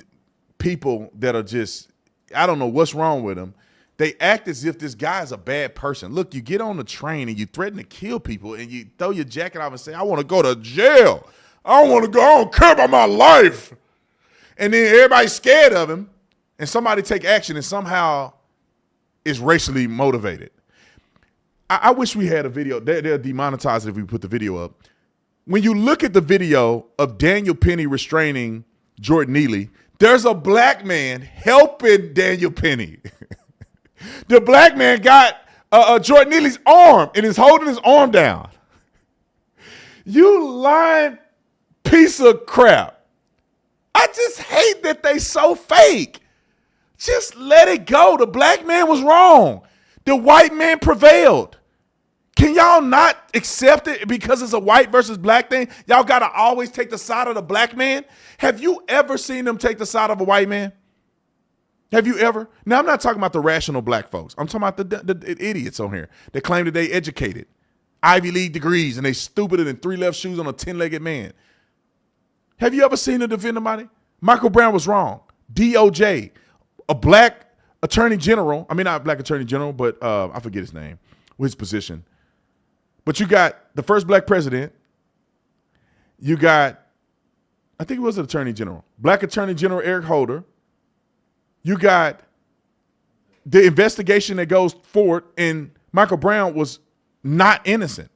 people that are just, I don't know what's wrong with them. They act as if this guy is a bad person. Look, you get on the train and you threaten to kill people and you throw your jacket off and say, I want to go to jail. I don't care about my life. And then everybody's scared of him and somebody take action and somehow is racially motivated. I wish we had a video. They'll demonetize it if we put the video up. When you look at the video of Daniel Penny restraining Jordan Neely, there's a black man helping Daniel Penny. The black man got Jordan Neely's arm and is holding his arm down. You lying piece of crap. I just hate that they so fake. Just let it go. The black man was wrong. The white man prevailed. Can y'all not accept it because it's a white versus black thing? Y'all got to always take the side of the black man? Have you ever seen them take the side of a white man? Have you ever? Now, I'm not talking about the rational black folks. I'm talking about the idiots on here that claim that they educated, Ivy League degrees, and they stupider than 3 left shoes on a 10-legged man. Have you ever seen them defend somebody? Michael Brown was wrong. DOJ, a black attorney general. I mean, not black attorney general, but I forget his name, his position. But you got the first black president. You got, I think it was an attorney general, black attorney general Eric Holder. You got the investigation that goes forward, and Michael Brown was not innocent.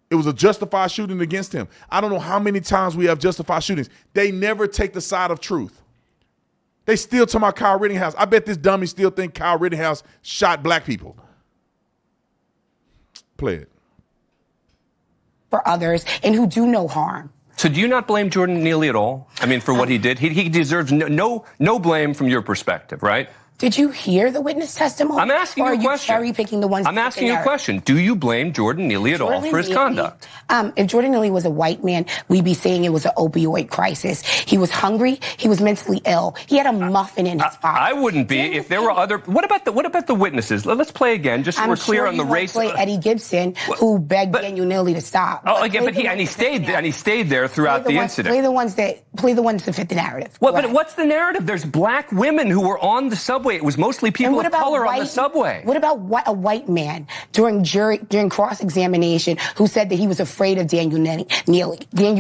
It was a justified shooting against him. I don't know how many times we have justified shootings. They never take the side of truth. They still talking about Kyle Rittenhouse. I bet this dummy still think Kyle Rittenhouse shot black people. Play it. For others and who do no harm. So do you not blame Jordan Neely at all? I mean, for what he did? He deserves no blame from your perspective, right? Did you hear the witness testimony? I'm asking you a question. Or are you cherry-picking the ones? I'm asking you a question. Do you blame Jordan Neely at all for his conduct? If Jordan Neely was a white man, we'd be saying it was an opioid crisis. He was hungry. He was mentally ill. He had a muffin in his pocket. I wouldn't be if there were other. What about the witnesses? Let's play again, just so we're clear on the race. Play Eddie Gibson, who begged Daniel Neely to stop. Oh, again, but he stayed there throughout the incident. Play the ones that fit the narrative. But what's the narrative? There's black women who were on the subway subway. It was mostly people of color on the subway. What about a white man during cross-examination who said that he was afraid of Daniel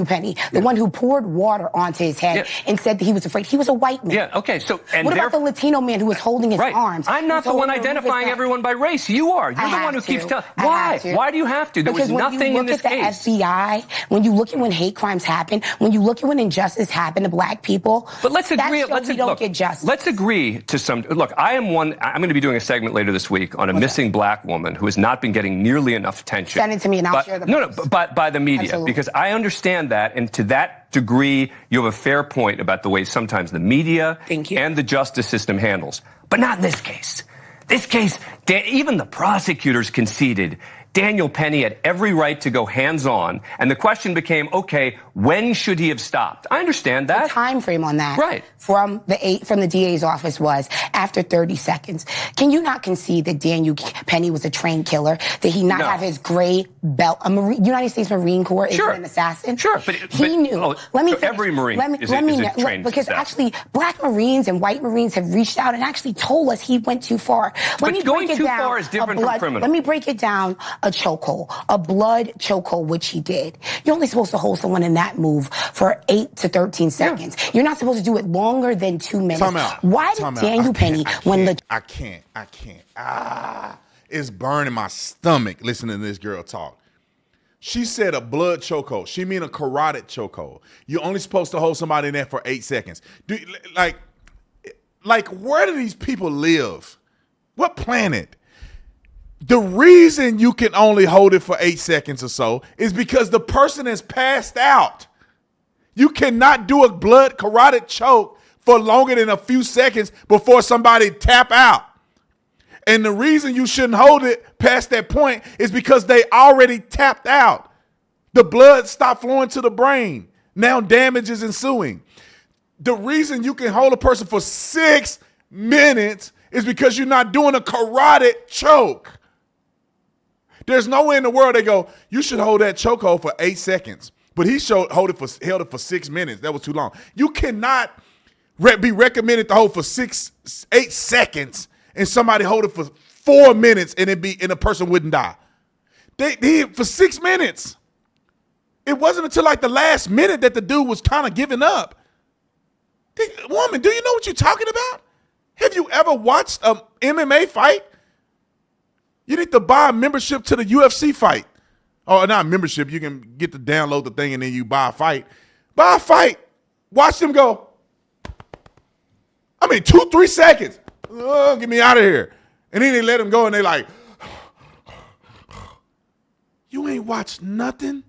Penny, the one who poured water onto his head and said that he was afraid? He was a white man. Yeah, okay. So, and what about the Latino man who was holding his arms? I'm not the one identifying everyone by race. You are. You're the one who keeps telling. Why? Why do you have to? There was nothing in this case. When you look at the FBI, when you look at when hate crimes happen, when you look at when injustice happen to black people, but let's agree. Don't get justice. Let's agree to some. Look, I'm going to be doing a segment later this week on a missing black woman who has not been getting nearly enough attention. Send it to me and I'll share the post. By the media. Absolutely. Because I understand that, and to that degree, you have a fair point about the way sometimes the media and the justice system handles. But not in this case. This case, even the prosecutors conceded Daniel Penny had every right to go hands-on, and the question became, okay, when should he have stopped? I understand that. The time frame on that from the DA's office was after 30 seconds. Can you not concede that Daniel Penny was a trained killer, that he not have his gray belt? United States Marine Corps is an assassin? Sure, but he knew. Every Marine is a trained because assassin. actually, black Marines and white Marines have reached out and actually told us he went too far. But going too far is different from criminal. Let me break it down. A chokehold, a blood chokehold, which he did. You're only supposed to hold someone in that move for 8 to 13 seconds. Yeah. You're not supposed to do it longer than 2 minutes. Time out. Why did Daniel Penny, I can't. It's burning my stomach listening to this girl talk. She said a blood chokehold. She mean a carotid chokehold. You're only supposed to hold somebody in there for 8 seconds. Like where do these people live? What planet? The reason you can only hold it for 8 seconds or so is because the person is passed out. You cannot do a blood carotid choke for longer than a few seconds before somebody tap out. And the reason you shouldn't hold it past that point is because they already tapped out. The blood stopped flowing to the brain. Now damage is ensuing. The reason you can hold a person for 6 minutes is because you're not doing a carotid choke. There's nowhere in the world they go, you should hold that chokehold for 8 seconds. But he held it for 6 minutes. That was too long. You cannot be recommended to hold for 8 seconds and somebody hold it for 4 minutes and a person wouldn't die. They for 6 minutes. It wasn't until like the last minute that the dude was kind of giving up. Woman, do you know what you're talking about? Have you ever watched an MMA fight? You need to buy a membership to the UFC fight. Or not membership. You can get to download the thing and then you buy a fight. Buy a fight. Watch them go. 2-3 seconds. Oh, get me out of here. And then they let him go and they like, you ain't watched nothing?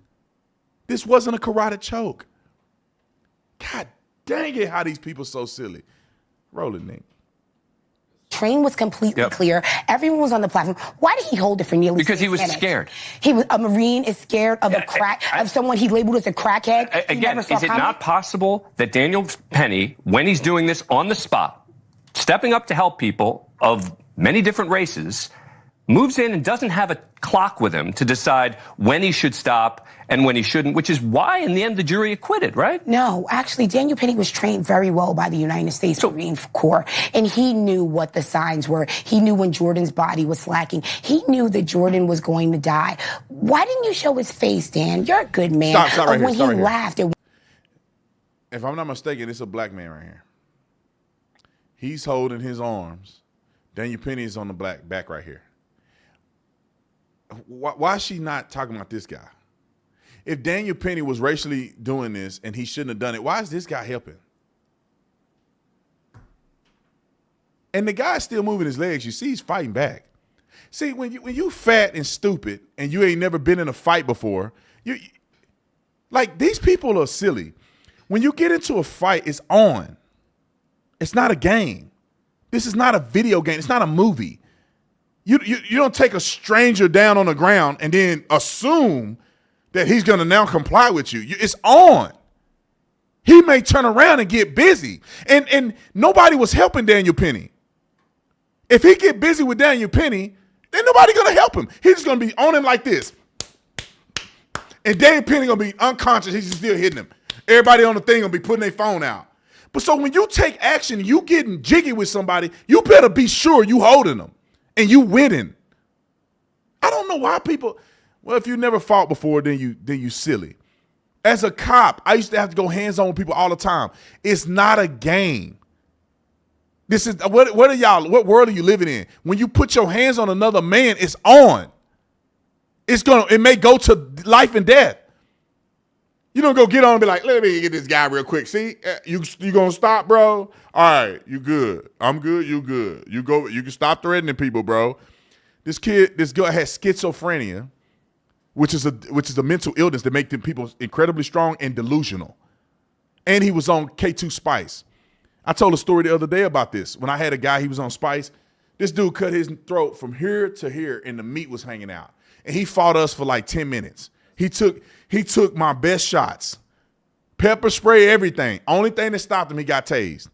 This wasn't a carotid choke. God dang it, how these people so silly. Roll it, Nick. Train was completely clear. Everyone was on the platform. Why did he hold it for nearly 6 minutes? Because he was scared. A Marine is scared of of someone he labeled as a crackhead. Again, is it not possible that Daniel Penny, when he's doing this on the spot, stepping up to help people of many different races, moves in and doesn't have a clock with him to decide when he should stop and when he shouldn't, which is why, in the end, the jury acquitted, right? No, actually, Daniel Penny was trained very well by the United States Marine Corps, and he knew what the signs were. He knew when Jordan's body was slacking. He knew that Jordan was going to die. Why didn't you show his face, Dan? You're a good man. Stop right when here, he laughed. If I'm not mistaken, it's a black man right here. He's holding his arms. Daniel Penny is on the back right here. Why is she not talking about this guy? If Daniel Penny was racially doing this and he shouldn't have done it, why is this guy helping? And the guy's still moving his legs. You see he's fighting back. See, when you fat and stupid and you ain't never been in a fight before, like these people are silly. When you get into a fight, it's on. It's not a game. This is not a video game. It's not a movie. You don't take a stranger down on the ground and then assume that he's going to now comply with you. It's on. He may turn around and get busy. And nobody was helping Daniel Penny. If he get busy with Daniel Penny, then nobody going to help him. He's just going to be on him like this. And Daniel Penny going to be unconscious. He's still hitting him. Everybody on the thing going to be putting their phone out. So when you take action, you getting jiggy with somebody, you better be sure you holding them and you winning. I don't know why people, well, if you never fought before, then you silly. As a cop, I used to have to go hands-on with people all the time. It's not a game. This is what world are you living in? When you put your hands on another man, it's on. It may go to life and death. You don't go get on and be like, let me get this guy real quick. See, you gonna stop, bro? All right, you good. I'm good, you good. You can stop threatening people, bro. This girl has schizophrenia, which is a mental illness that makes people incredibly strong and delusional. And he was on K2 Spice. I told a story the other day about this. When I had a guy, he was on Spice. This dude cut his throat from here to here, and the meat was hanging out. And he fought us for like 10 minutes. He took my best shots, pepper spray, everything. Only thing that stopped him, he got tased.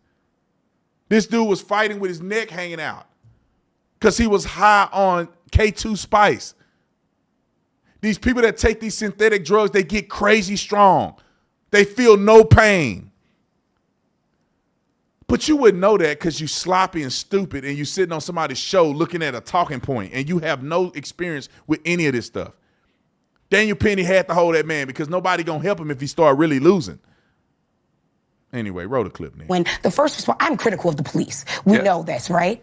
This dude was fighting with his neck hanging out because he was high on K2 Spice. These people that take these synthetic drugs, they get crazy strong. They feel no pain. But you wouldn't know that because you sloppy and stupid and you sitting on somebody's show looking at a talking point and you have no experience with any of this stuff. Daniel Penny had to hold that man because nobody gonna help him if he start really losing. Anyway, roll the clip, man. When the first response, I'm critical of the police. We know this, right?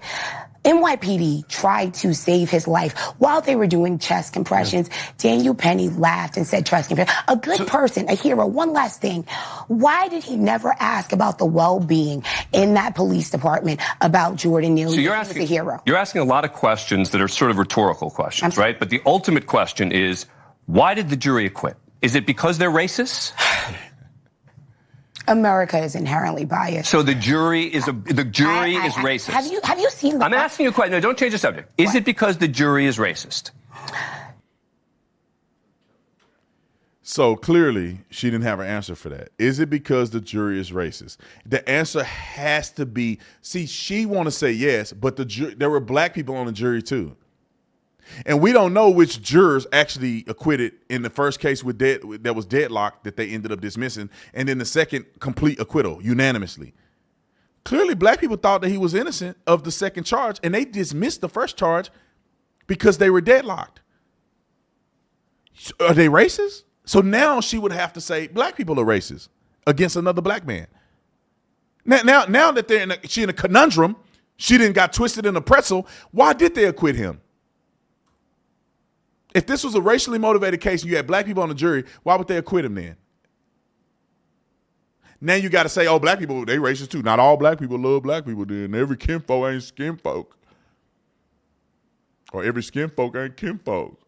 NYPD tried to save his life while they were doing chest compressions. Daniel Penny laughed and said chest compressions. A good person, a hero. One last thing. Why did he never ask about the well-being in that police department about Jordan Neely? So you're asking, a hero. You're asking a lot of questions that are sort of rhetorical questions, right? But the ultimate question is, why did the jury acquit? Is it because they're racist? America is inherently biased. So the jury is racist. Have you seen the I'm asking you a question. No, don't change the subject. Is it because the jury is racist? So clearly, she didn't have an answer for that. Is it because the jury is racist? The answer has to be, see, she want to say yes, but there were black people on the jury too. And we don't know which jurors actually acquitted in the first case that was deadlocked that they ended up dismissing, and then the second complete acquittal unanimously. Clearly, black people thought that he was innocent of the second charge, and they dismissed the first charge because they were deadlocked. Are they racist? So now she would have to say black people are racist against another black man. Now that she in a conundrum, she didn't got twisted in a pretzel. Why did they acquit him? If this was a racially motivated case and you had black people on the jury, why would they acquit him then? Now you got to say, oh, black people, they racist too. Not all black people love black people then. Every kinfolk ain't skinfolk. Or every skinfolk ain't kinfolk.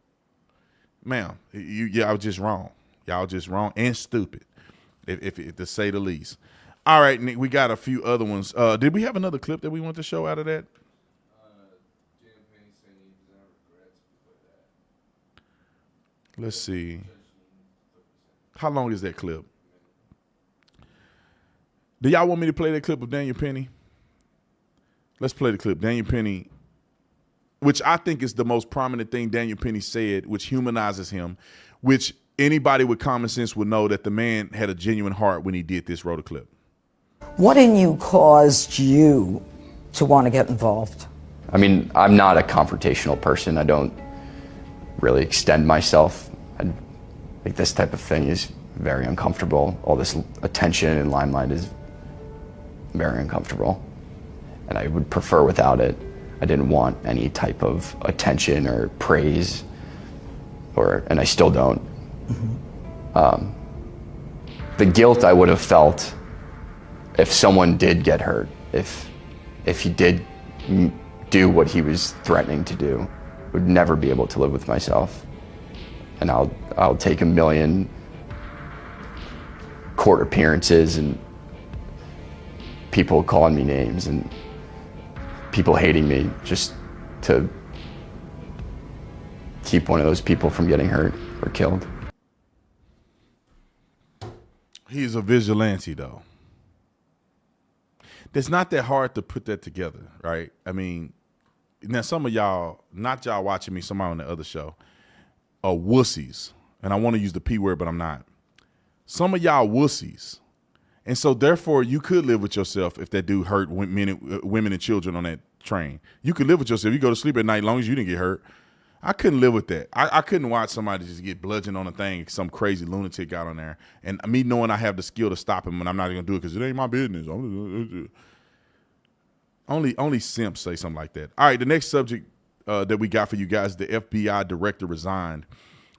Ma'am, y'all just wrong. Y'all just wrong and stupid, if to say the least. All right, Nick, we got a few other ones. Did we have another clip that we want to show out of that? Let's see. How long is that clip? Do y'all want me to play that clip of Daniel Penny? Let's play the clip. Daniel Penny, which I think is the most prominent thing Daniel Penny said, which humanizes him, which anybody with common sense would know that the man had a genuine heart when he did this. Roll the clip. What in you caused you to want to get involved? I mean, I'm not a confrontational person. I don't really extend myself. Like this type of thing is very uncomfortable. All this attention and limelight is very uncomfortable. And I would prefer without it. I didn't want any type of attention or praise, and I still don't. Mm-hmm. The guilt I would have felt if someone did get hurt, if he did do what he was threatening to do, would never be able to live with myself. And I'll take 1 million court appearances and people calling me names and people hating me just to keep one of those people from getting hurt or killed. He's a vigilante, though. It's not that hard to put that together, right? I mean, now some of y'all, not y'all watching me, somebody on the other show, are wussies. And I want to use the P word, but I'm not. Some of y'all wussies. And so therefore you could live with yourself if that dude hurt women and children on that train. You could live with yourself. You go to sleep at night as long as you didn't get hurt. I couldn't live with that. I couldn't watch somebody just get bludgeoned on a thing, some crazy lunatic got on there. And me knowing I have the skill to stop him, and I'm not going to do it because it ain't my business. Only simps say something like that. All right, the next subject that we got for you guys, the FBI director resigned.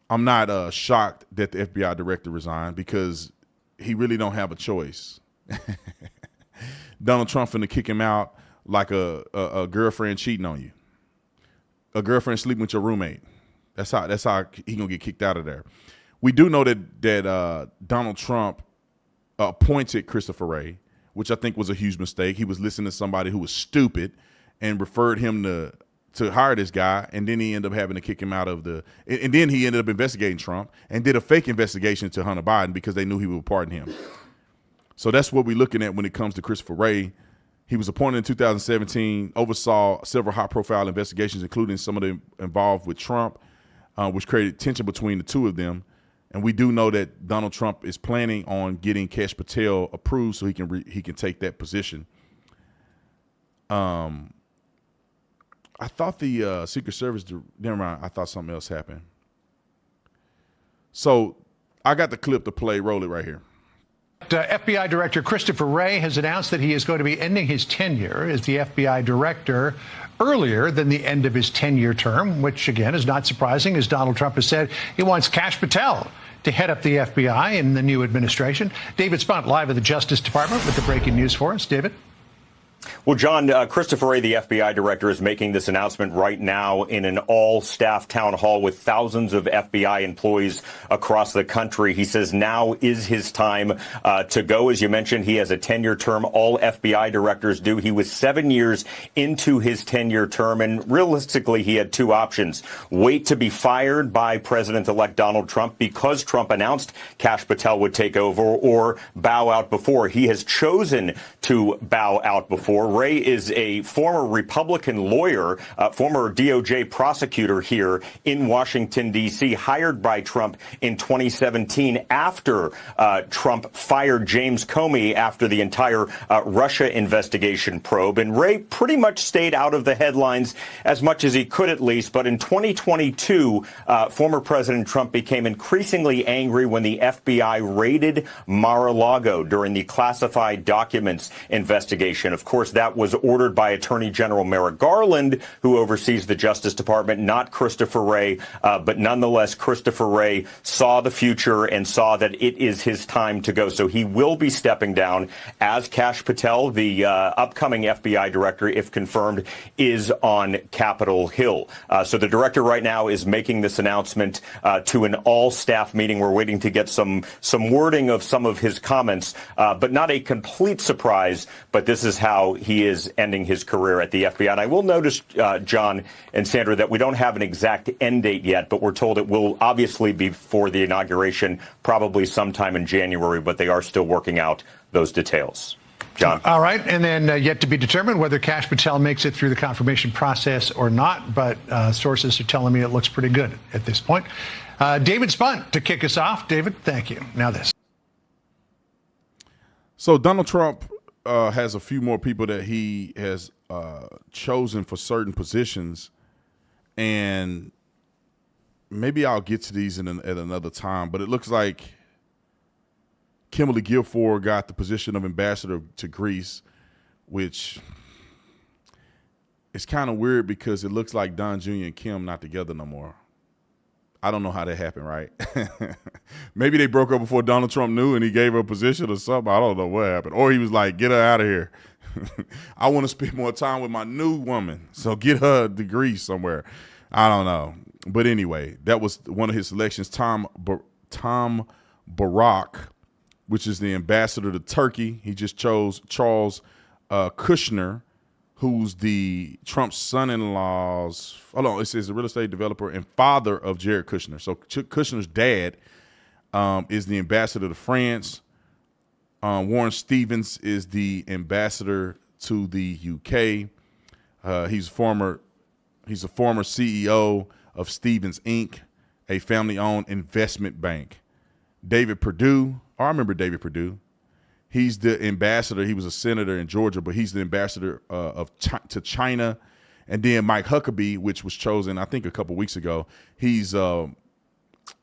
I'm not shocked that the FBI director resigned because he really don't have a choice. Donald Trump finna kick him out like a girlfriend cheating on you. A girlfriend sleeping with your roommate. That's how he gonna get kicked out of there. We do know that Donald Trump appointed Christopher Wray, which I think was a huge mistake. He was listening to somebody who was stupid and referred him to hire this guy, and then he ended up having to kick him out of and then he ended up investigating Trump and did a fake investigation to Hunter Biden because they knew he would pardon him. So that's what we're looking at when it comes to Christopher Wray. He was appointed in 2017, oversaw several high-profile investigations, including some of them involved with Trump, which created tension between the two of them. And we do know that Donald Trump is planning on getting Kash Patel approved so he can take that position. I thought the Secret Service, never mind, I thought something else happened. So I got the clip to play. Roll it right here. FBI Director Christopher Wray has announced that he is going to be ending his tenure as the FBI director earlier than the end of his 10-year term, which, again, is not surprising, as Donald Trump has said he wants Kash Patel to head up the FBI in the new administration. David Spunt, live at the Justice Department with the breaking news for us. David? Well, John, Christopher Wray, the FBI director, is making this announcement right now in an all-staff town hall with thousands of FBI employees across the country. He says now is his time to go. As you mentioned, he has a 10-year term. All FBI directors do. He was 7 years into his 10-year term, and realistically, he had two options. Wait to be fired by President-elect Donald Trump because Trump announced Kash Patel would take over, or bow out before. He has chosen to bow out before. Wray is a former Republican lawyer, former DOJ prosecutor here in Washington, D.C., hired by Trump in 2017 after Trump fired James Comey after the entire Russia investigation probe. And Wray pretty much stayed out of the headlines as much as he could, at least. But in 2022, former President Trump became increasingly angry when the FBI raided Mar-a-Lago during the classified documents investigation. Of course, that was ordered by Attorney General Merrick Garland, who oversees the Justice Department, not Christopher Wray. But nonetheless, Christopher Wray saw the future and saw that it is his time to go. So he will be stepping down as Kash Patel, the upcoming FBI director, if confirmed, is on Capitol Hill. So the director right now is making this announcement to an all-staff meeting. We're waiting to get some wording of some of his comments, but not a complete surprise. But this is how he is ending his career at the FBI. And I will notice, John and Sandra, that we don't have an exact end date yet, but we're told it will obviously be for the inauguration, probably sometime in January, but they are still working out those details. John. All right. And then yet to be determined whether Kash Patel makes it through the confirmation process or not. But sources are telling me it looks pretty good at this point. David Spunt to kick us off. David, thank you. Now this. So Donald Trump has a few more people that he has chosen for certain positions, and maybe I'll get to these at another time, but it looks like Kimberly Guilford got the position of ambassador to Greece, which is kind of weird because it looks like Don Jr. and Kim not together no more. I don't know how that happened, right? Maybe they broke up before Donald Trump knew and he gave her a position or something. I don't know what happened. Or he was like, get her out of here. I want to spend more time with my new woman, so get her a degree somewhere. I don't know. But anyway, that was one of his selections. Tom Barak, which is the ambassador to Turkey. He just chose Charles Kushner, who's the Trump's son-in-law's, it says the real estate developer and father of Jared Kushner. So Kushner's dad is the ambassador to France. Warren Stevens is the ambassador to the UK. He's a former CEO of Stevens Inc., a family-owned investment bank. David Perdue, I remember David Perdue. He's the ambassador. He was a senator in Georgia, but he's the ambassador to China. And then Mike Huckabee, which was chosen, I think, a couple weeks ago. He's Sarah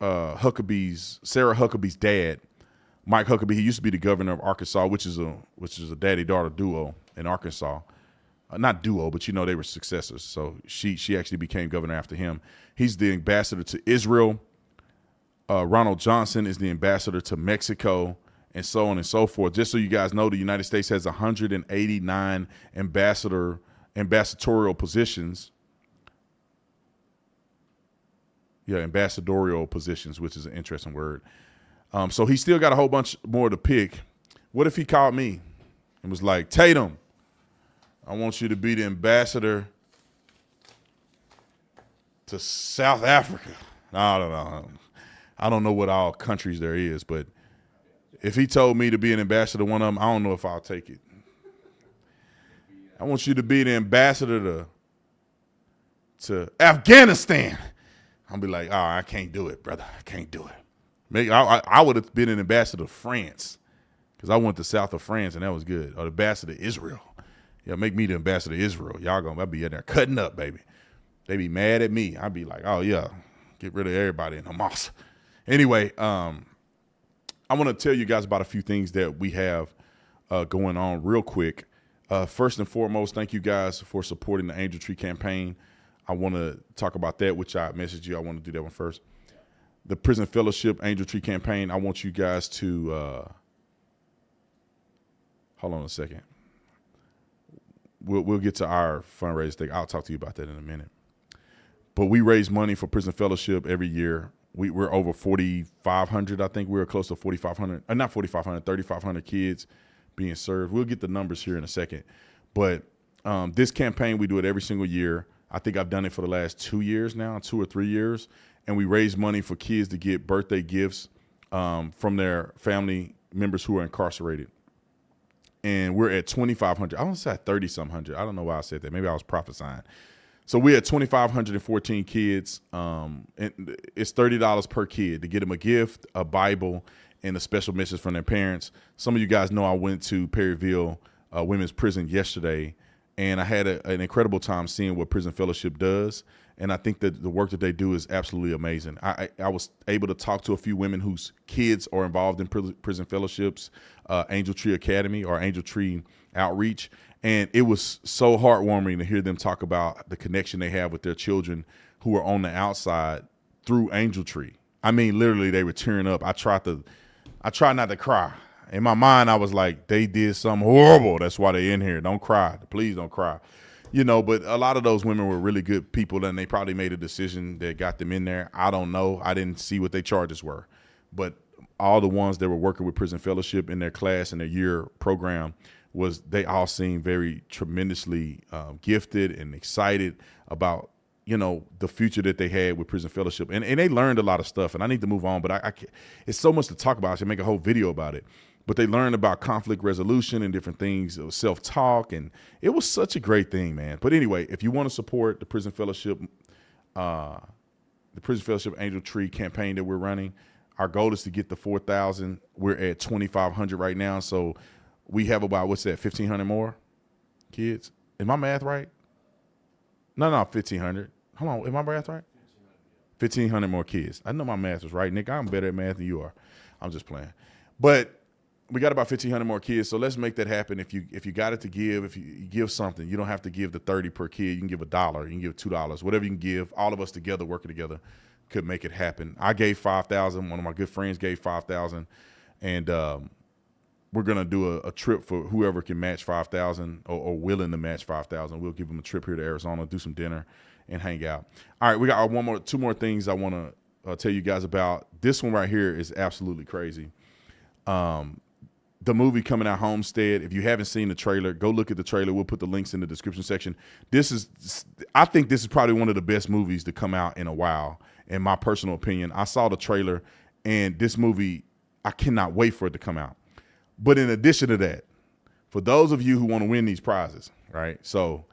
Huckabee's dad. Mike Huckabee. He used to be the governor of Arkansas, which is a daddy-daughter duo in Arkansas. Not duo, but they were successors. So she actually became governor after him. He's the ambassador to Israel. Ronald Johnson is the ambassador to Mexico, and so on and so forth. Just so you guys know, the United States has 189 ambassadorial positions. Yeah, ambassadorial positions, which is an interesting word. So he still got a whole bunch more to pick. What if he called me and was like, Tatum, I want you to be the ambassador to South Africa? I don't know. I don't know what all countries there is, but if he told me to be an ambassador to one of them, I don't know if I'll take it. I want you to be the ambassador to Afghanistan. I'll be like, I can't do it, brother. I can't do it. Maybe I would have been an ambassador to France because I went to south of France and that was good. Or the ambassador to Israel. Yeah, make me the ambassador to Israel. I'll be in there cutting up, baby. They be mad at me. I'd be like, oh yeah, get rid of everybody in Hamas. Anyway, I want to tell you guys about a few things that we have going on real quick. First and foremost, thank you guys for supporting the Angel Tree campaign. I want to talk about that, which I messaged you. I want to do that one first. The Prison Fellowship Angel Tree campaign, I want you guys to hold on a second. We'll get to our fundraising thing. I'll talk to you about that in a minute. But we raise money for Prison Fellowship every year. We're over 4,500. I think we're close to 4,500. Not 4,500, 3,500 kids being served. We'll get the numbers here in a second. But this campaign, we do it every single year. I think I've done it for the last 2 years now, 2 or 3 years. And we raise money for kids to get birthday gifts from their family members who are incarcerated. And we're at 2,500. I almost said 30-some hundred. I don't know why I said that. Maybe I was prophesying. So we're at 2,514 kids. And it's $30 per kid to get them a gift, a Bible, and a special message from their parents. Some of you guys know I went to Perryville Women's Prison yesterday, and I had an incredible time seeing what Prison Fellowship does. And I think that the work that they do is absolutely amazing. I was able to talk to a few women whose kids are involved in Prison Fellowship's Angel Tree Academy or Angel Tree Outreach. And it was so heartwarming to hear them talk about the connection they have with their children who are on the outside through Angel Tree. I mean, literally, they were tearing up. I tried not to cry. In my mind, I was like, they did something horrible. That's why they're in here. Don't cry. Please don't cry. But a lot of those women were really good people, and they probably made a decision that got them in there. I don't know. I didn't see what their charges were. But all the ones that were working with Prison Fellowship in their class and their year program, they all seemed very tremendously gifted and excited about, the future that they had with Prison Fellowship. And they learned a lot of stuff, and I need to move on, but I can't, it's so much to talk about. I should make a whole video about it. But they learned about conflict resolution and different things, self-talk, and it was such a great thing, man. But anyway, if you want to support the Prison Fellowship Angel Tree campaign that we're running, our goal is to get to 4,000. We're at 2,500 right now, so we have about, 1,500 more kids? Is my math right? No, 1,500. Hold on, is my math right? 1,500 more kids. I know my math was right, Nick. I'm better at math than you are. I'm just playing. But we got about 1,500 more kids, so let's make that happen. If you got it to give, if you give something, you don't have to give the 30 per kid. You can give $1, you can give $2, whatever you can give. All of us together, working together, could make it happen. I gave 5,000. One of my good friends gave 5,000, and we're gonna do a trip for whoever can match 5,000 or willing to match 5,000. We'll give them a trip here to Arizona, do some dinner, and hang out. All right, we got two more things I want to tell you guys about. This one right here is absolutely crazy. The movie coming out, Homestead. If you haven't seen the trailer, go look at the trailer. We'll put the links in the description section. I think this is probably one of the best movies to come out in a while, in my personal opinion. I saw the trailer, and this movie, I cannot wait for it to come out. But in addition to that, for those of you who want to win these prizes, right? So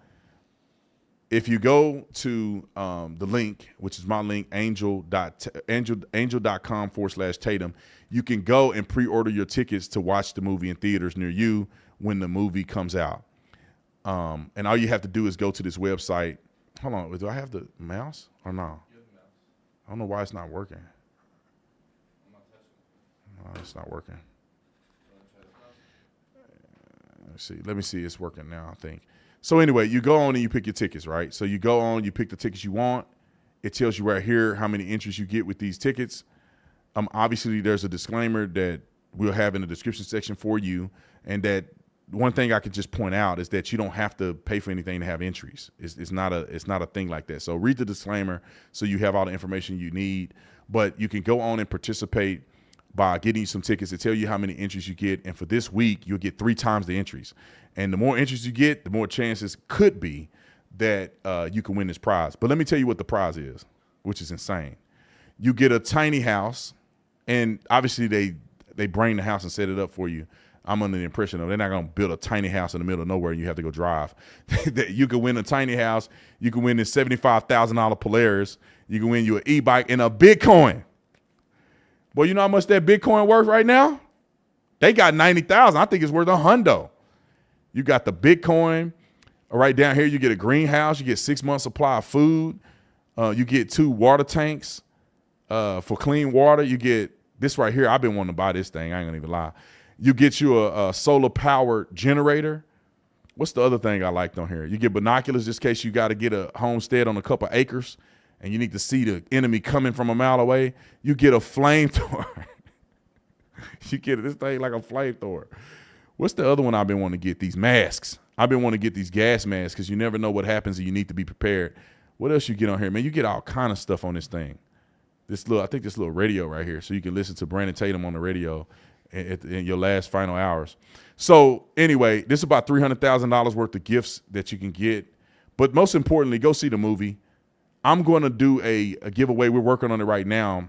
if you go to the link, which is my link, angel.com/Tatum, you can go and pre-order your tickets to watch the movie in theaters near you when the movie comes out. And all you have to do is go to this website. Hold on, do I have the mouse or no? I don't know why it's not working. No, it's not working. Let me see. It's working now, I think. So anyway, you go on and you pick your tickets, right? So you go on, you pick the tickets you want. It tells you right here how many entries you get with these tickets. Obviously, there's a disclaimer that we'll have in the description section for you. And that one thing I could just point out is that you don't have to pay for anything to have entries. It's not a thing like that. So read the disclaimer so you have all the information you need. But you can go on and participate by getting you some tickets to tell you how many entries you get. And for this week, you'll get 3 times the entries. And the more entries you get, the more chances could be that you can win this prize. But let me tell you what the prize is, which is insane. You get a tiny house, and obviously they bring the house and set it up for you. I'm under the impression of they're not going to build a tiny house in the middle of nowhere and you have to go drive. You can win a tiny house. You can win this $75,000 Polaris. You can win you an e-bike and a Bitcoin. Boy, you know how much that Bitcoin worth right now? They got 90,000. I think it's worth $100. You got the Bitcoin. Right down here, you get a greenhouse. You get 6 months supply of food. You get 2 water tanks for clean water. You get this right here. I've been wanting to buy this thing. I ain't gonna even lie. You get you a solar powered generator. What's the other thing I liked on here? You get binoculars just in case you got to get a homestead on a couple acres and you need to see the enemy coming from a mile away. You get a flamethrower. You get this thing like a flamethrower. What's the other one I've been wanting to get? These masks. I've been wanting to get these gas masks because you never know what happens and you need to be prepared. What else you get on here, man? You get all kind of stuff on this thing. I think this little radio right here, so you can listen to Brandon Tatum on the radio in your last final hours. So anyway, this is about $300,000 worth of gifts that you can get. But most importantly, go see the movie. I'm going to do a giveaway. We're working on it right now.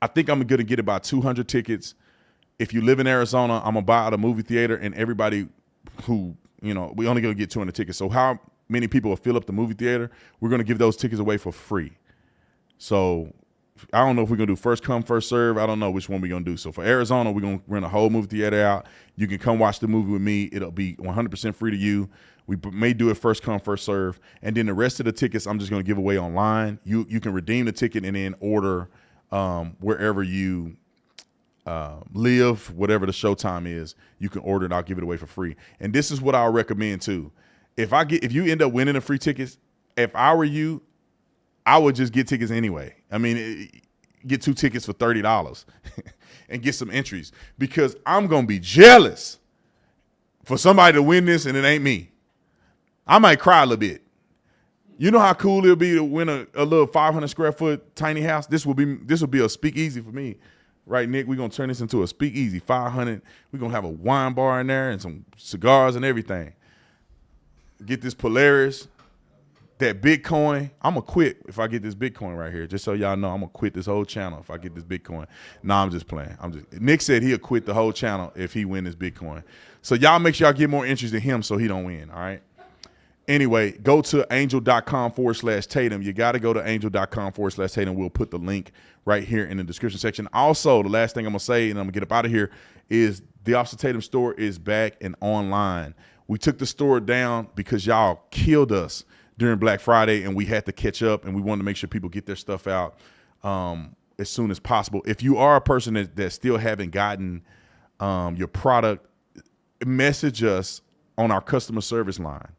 I think I'm going to get about 200 tickets. If you live in Arizona, I'm going to buy out a movie theater, and everybody who, we only going to get 200 tickets. So how many people will fill up the movie theater? We're going to give those tickets away for free. So I don't know if we're going to do first come, first serve. I don't know which one we're going to do. So for Arizona, we're going to rent a whole movie theater out. You can come watch the movie with me. It'll be 100% free to you. We may do it first come, first serve. And then the rest of the tickets, I'm just going to give away online. You can redeem the ticket and then order wherever you live, whatever the showtime is, you can order it. I'll give it away for free. And this is what I'll recommend too. If you end up winning the free tickets, if I were you, I would just get tickets anyway. I mean, get 2 tickets for $30 and get some entries because I'm going to be jealous for somebody to win this and it ain't me. I might cry a little bit. You know how cool it'll be to win a little 500 square foot tiny house? This will be a speakeasy for me. Right, Nick? We're going to turn this into a speakeasy, 500. We're going to have a wine bar in there and some cigars and everything. Get this Polaris, that Bitcoin. I'm going to quit if I get this Bitcoin right here. Just so y'all know, I'm going to quit this whole channel if I get this Bitcoin. No, I'm just playing. Nick said he'll quit the whole channel if he win this Bitcoin. So y'all make sure y'all get more interest in him so he don't win, all right? Anyway, go to angel.com/Tatum. You got to go to angel.com/Tatum. We'll put the link right here in the description section. Also, the last thing I'm going to say, and I'm going to get up out of here, is the Officer Tatum store is back and online. We took the store down because y'all killed us during Black Friday, and we had to catch up, and we wanted to make sure people get their stuff out as soon as possible. If you are a person that still haven't gotten your product, message us on our customer service line.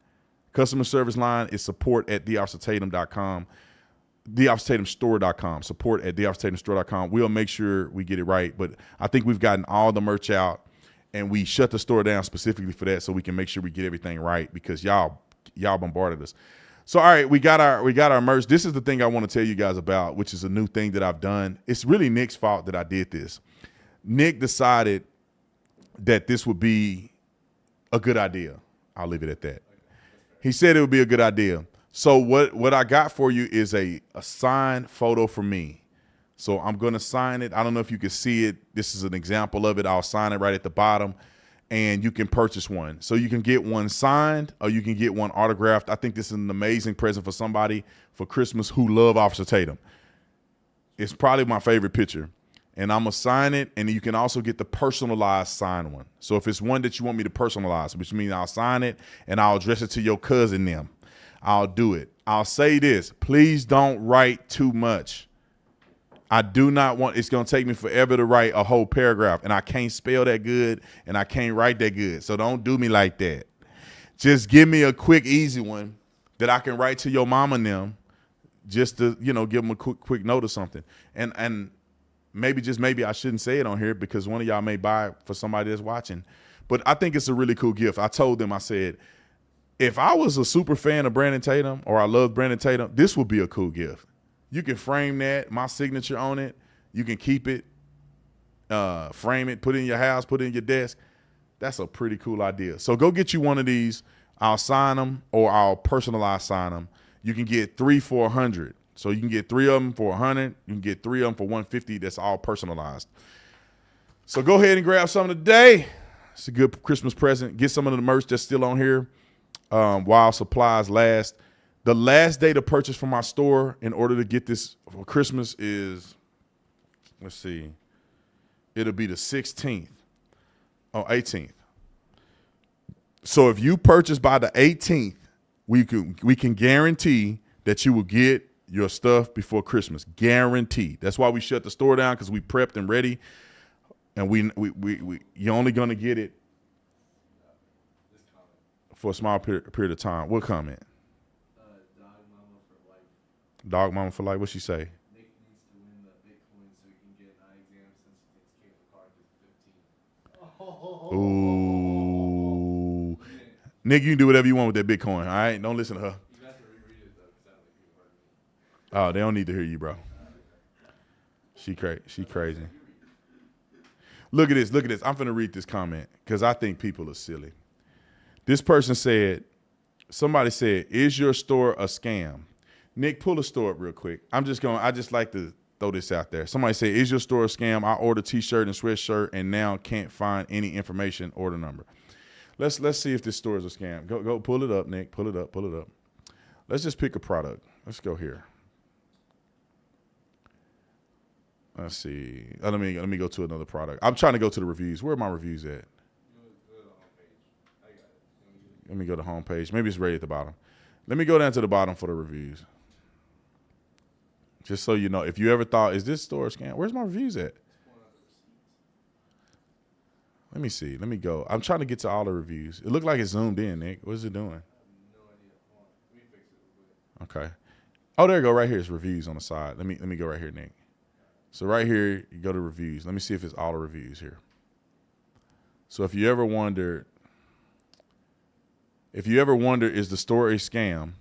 Customer service line is support@theofficertatum.com, theofficertatumstore.com, support@theofficertatumstore.com. We'll make sure we get it right, but I think we've gotten all the merch out, and we shut the store down specifically for that so we can make sure we get everything right because y'all bombarded us. So, all right, we got our merch. This is the thing I want to tell you guys about, which is a new thing that I've done. It's really Nick's fault that I did this. Nick decided that this would be a good idea. I'll leave it at that. He said it would be a good idea. So what I got for you is a signed photo from me. So I'm going to sign it. I don't know if you can see it. This is an example of it. I'll sign it right at the bottom. and you can purchase one. So you can get one signed or you can get one autographed. I think this is an amazing present for somebody for Christmas who love Officer Tatum. It's probably my favorite picture. And I'm going to sign it, and you can also get the personalized signed one. So if it's one that you want me to personalize, which means I'll sign it and I'll address it to your cousin them, I'll do it. I'll say this, please don't write too much. I do not want, it's going to take me forever to write a whole paragraph, and I can't spell that good, and I can't write that good. So don't do me like that. Just give me a quick, easy one that I can write to your mama and them just to, you know, give them a quick note or something. And maybe, just maybe I shouldn't say it on here because one of y'all may buy it for somebody that's watching. But I think it's a really cool gift. I told them, I said, if I was a super fan of Brandon Tatum or I love Brandon Tatum, this would be a cool gift. You can frame that, my signature on it. You can keep it, frame it, put it in your house, put it in your desk. That's a pretty cool idea. So go get you one of these. I'll sign them or I'll personalize sign them. You can get 3 for $100. So you can get 3 of them for $100. You can get 3 of them for $150. That's all personalized. So go ahead and grab some today. It's a good Christmas present. Get some of the merch that's still on here while supplies last. The last day to purchase from my store in order to get this for Christmas is, let's see, it'll be the 16th or 18th. So if you purchase by the 18th, we can guarantee that you will get your stuff before Christmas. Guaranteed. That's why we shut the store down, because we prepped and ready, and you're only gonna get it for a small period of time. What comment? Dog Mama for life. What she say? Nick needs to win the Bitcoin so he can get an eye exam since he thinks Caitlin Clark is 15. Ooh. Nick, you can do whatever you want with that Bitcoin. All right? Don't listen to her. You have to reread it, though, because I don't think you heard me. Oh, they don't need to hear you, bro. She crazy. Look at this. Look at this. I'm finna read this comment because I think people are silly. This person said, somebody said, is your store a scam? Nick, pull the store up real quick. I just like to throw this out there. Somebody said, is your store a scam? I ordered t-shirt and sweatshirt and now can't find any information, order number. Let's see if this store is a scam. Go pull it up, Nick. Pull it up. Let's just pick a product. Let's go here. Let's see. Let me go to another product. I'm trying to go to the reviews. Where are my reviews at? Let me go to the home page. Maybe it's right at the bottom. Let me go down to the bottom for the reviews. Just so you know, if you ever thought, is this store a scam? Where's my reviews at? Let me see. Let me go. I'm trying to get to all the reviews. It looked like it's zoomed in, Nick. What is it doing? Okay. Oh, there you go. Right here. It's reviews on the side. Let me go right here, Nick. So right here, you go to reviews. Let me see if it's all the reviews here. So if you ever wondered, is the store a scam?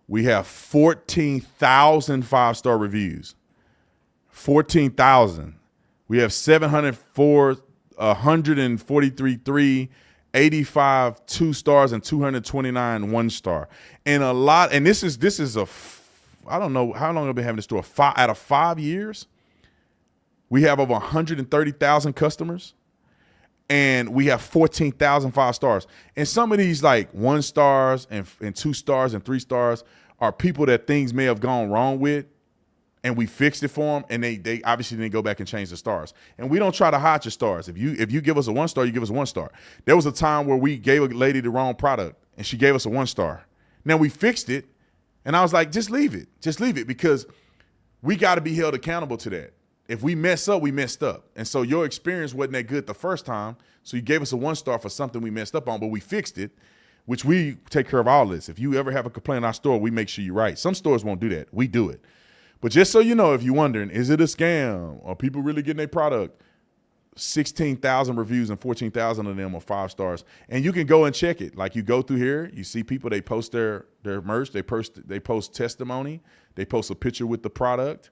We have 14,000 5-star reviews. 14,000. We have 704, 143 3, 85 2 stars, and 229 1 star. And a lot. And this is I don't know how long I've been having this store. Out of 5 years, we have over 130,000 customers. And we have 14,000 5 stars. And some of these like 1 stars and 2 stars and 3 stars are people that things may have gone wrong with, and we fixed it for them, and they obviously didn't go back and change the stars. And we don't try to hide your stars. If you give us a 1 star, you give us a 1 star. There was a time where we gave a lady the wrong product, and she gave us a 1 star. Now we fixed it, and I was like, just leave it. Just leave it, because we got to be held accountable to that. If we mess up, we messed up. And so your experience wasn't that good the first time, so you gave us a 1 star for something we messed up on, but we fixed it, which we take care of all this. If you ever have a complaint in our store, we make sure you're right. Some stores won't do that. We do it. But just so you know, if you're wondering, is it a scam? Are people really getting their product? 16,000 reviews and 14,000 of them are 5 stars. And you can go and check it. Like you go through here, you see people, they post their merch, they post testimony, they post a picture with the product.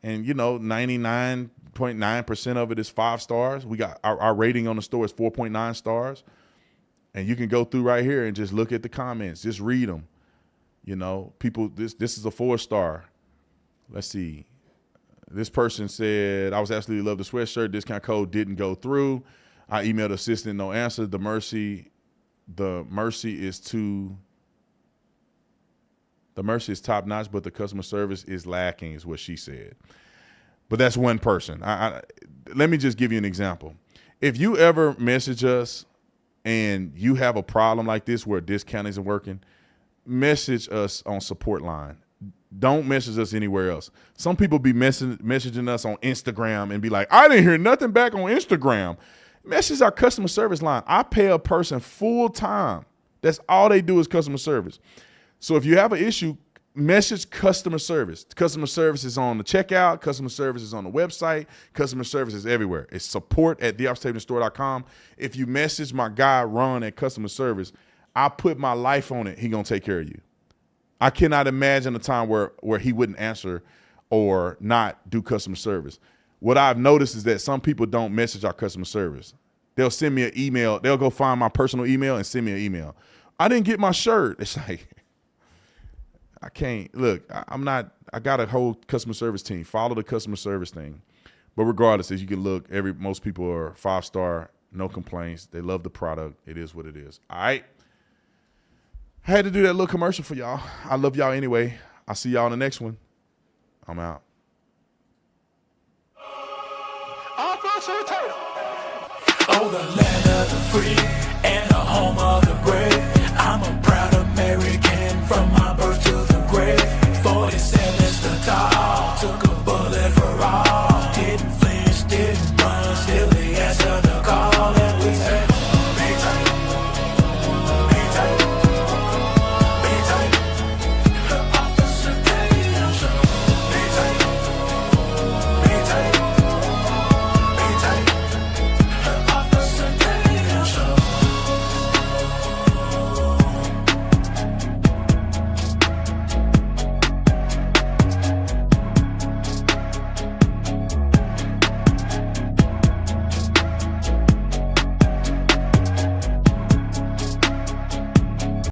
And, 99.9% of it is 5 stars. We got our rating on the store is 4.9 stars. And you can go through right here and just look at the comments. Just read them. People, this is a 4 star. Let's see. This person said, I was absolutely love the sweatshirt. Discount code didn't go through. I emailed the assistant, no answer. The mercy is top notch, but the customer service is lacking, is what she said. But that's one person. Let me just give you an example. If you ever message us and you have a problem like this where discount isn't working, message us on support line. Don't message us anywhere else. Some people be messaging us on Instagram and be like, I didn't hear nothing back on Instagram. Message our customer service line. I pay a person full time. That's all they do is customer service. So if you have an issue, message customer service. Customer service is on the checkout. Customer service is on the website. Customer service is everywhere. It's support@theofficetatingstore.com. If you message my guy, Ron, at customer service, I put my life on it. He going to take care of you. I cannot imagine a time where he wouldn't answer or not do customer service. What I've noticed is that some people don't message our customer service. They'll send me an email. They'll go find my personal email and send me an email. I didn't get my shirt. It's like, I can't. Look, I got a whole customer service team. Follow the customer service thing. But regardless, as you can look, most people are 5-star, no complaints. They love the product. It is what it is. All right. I had to do that little commercial for y'all. I love y'all anyway. I'll see y'all in the next one. I'm out. Oh, the land of the free and the home of the brave. I'm a proud American from my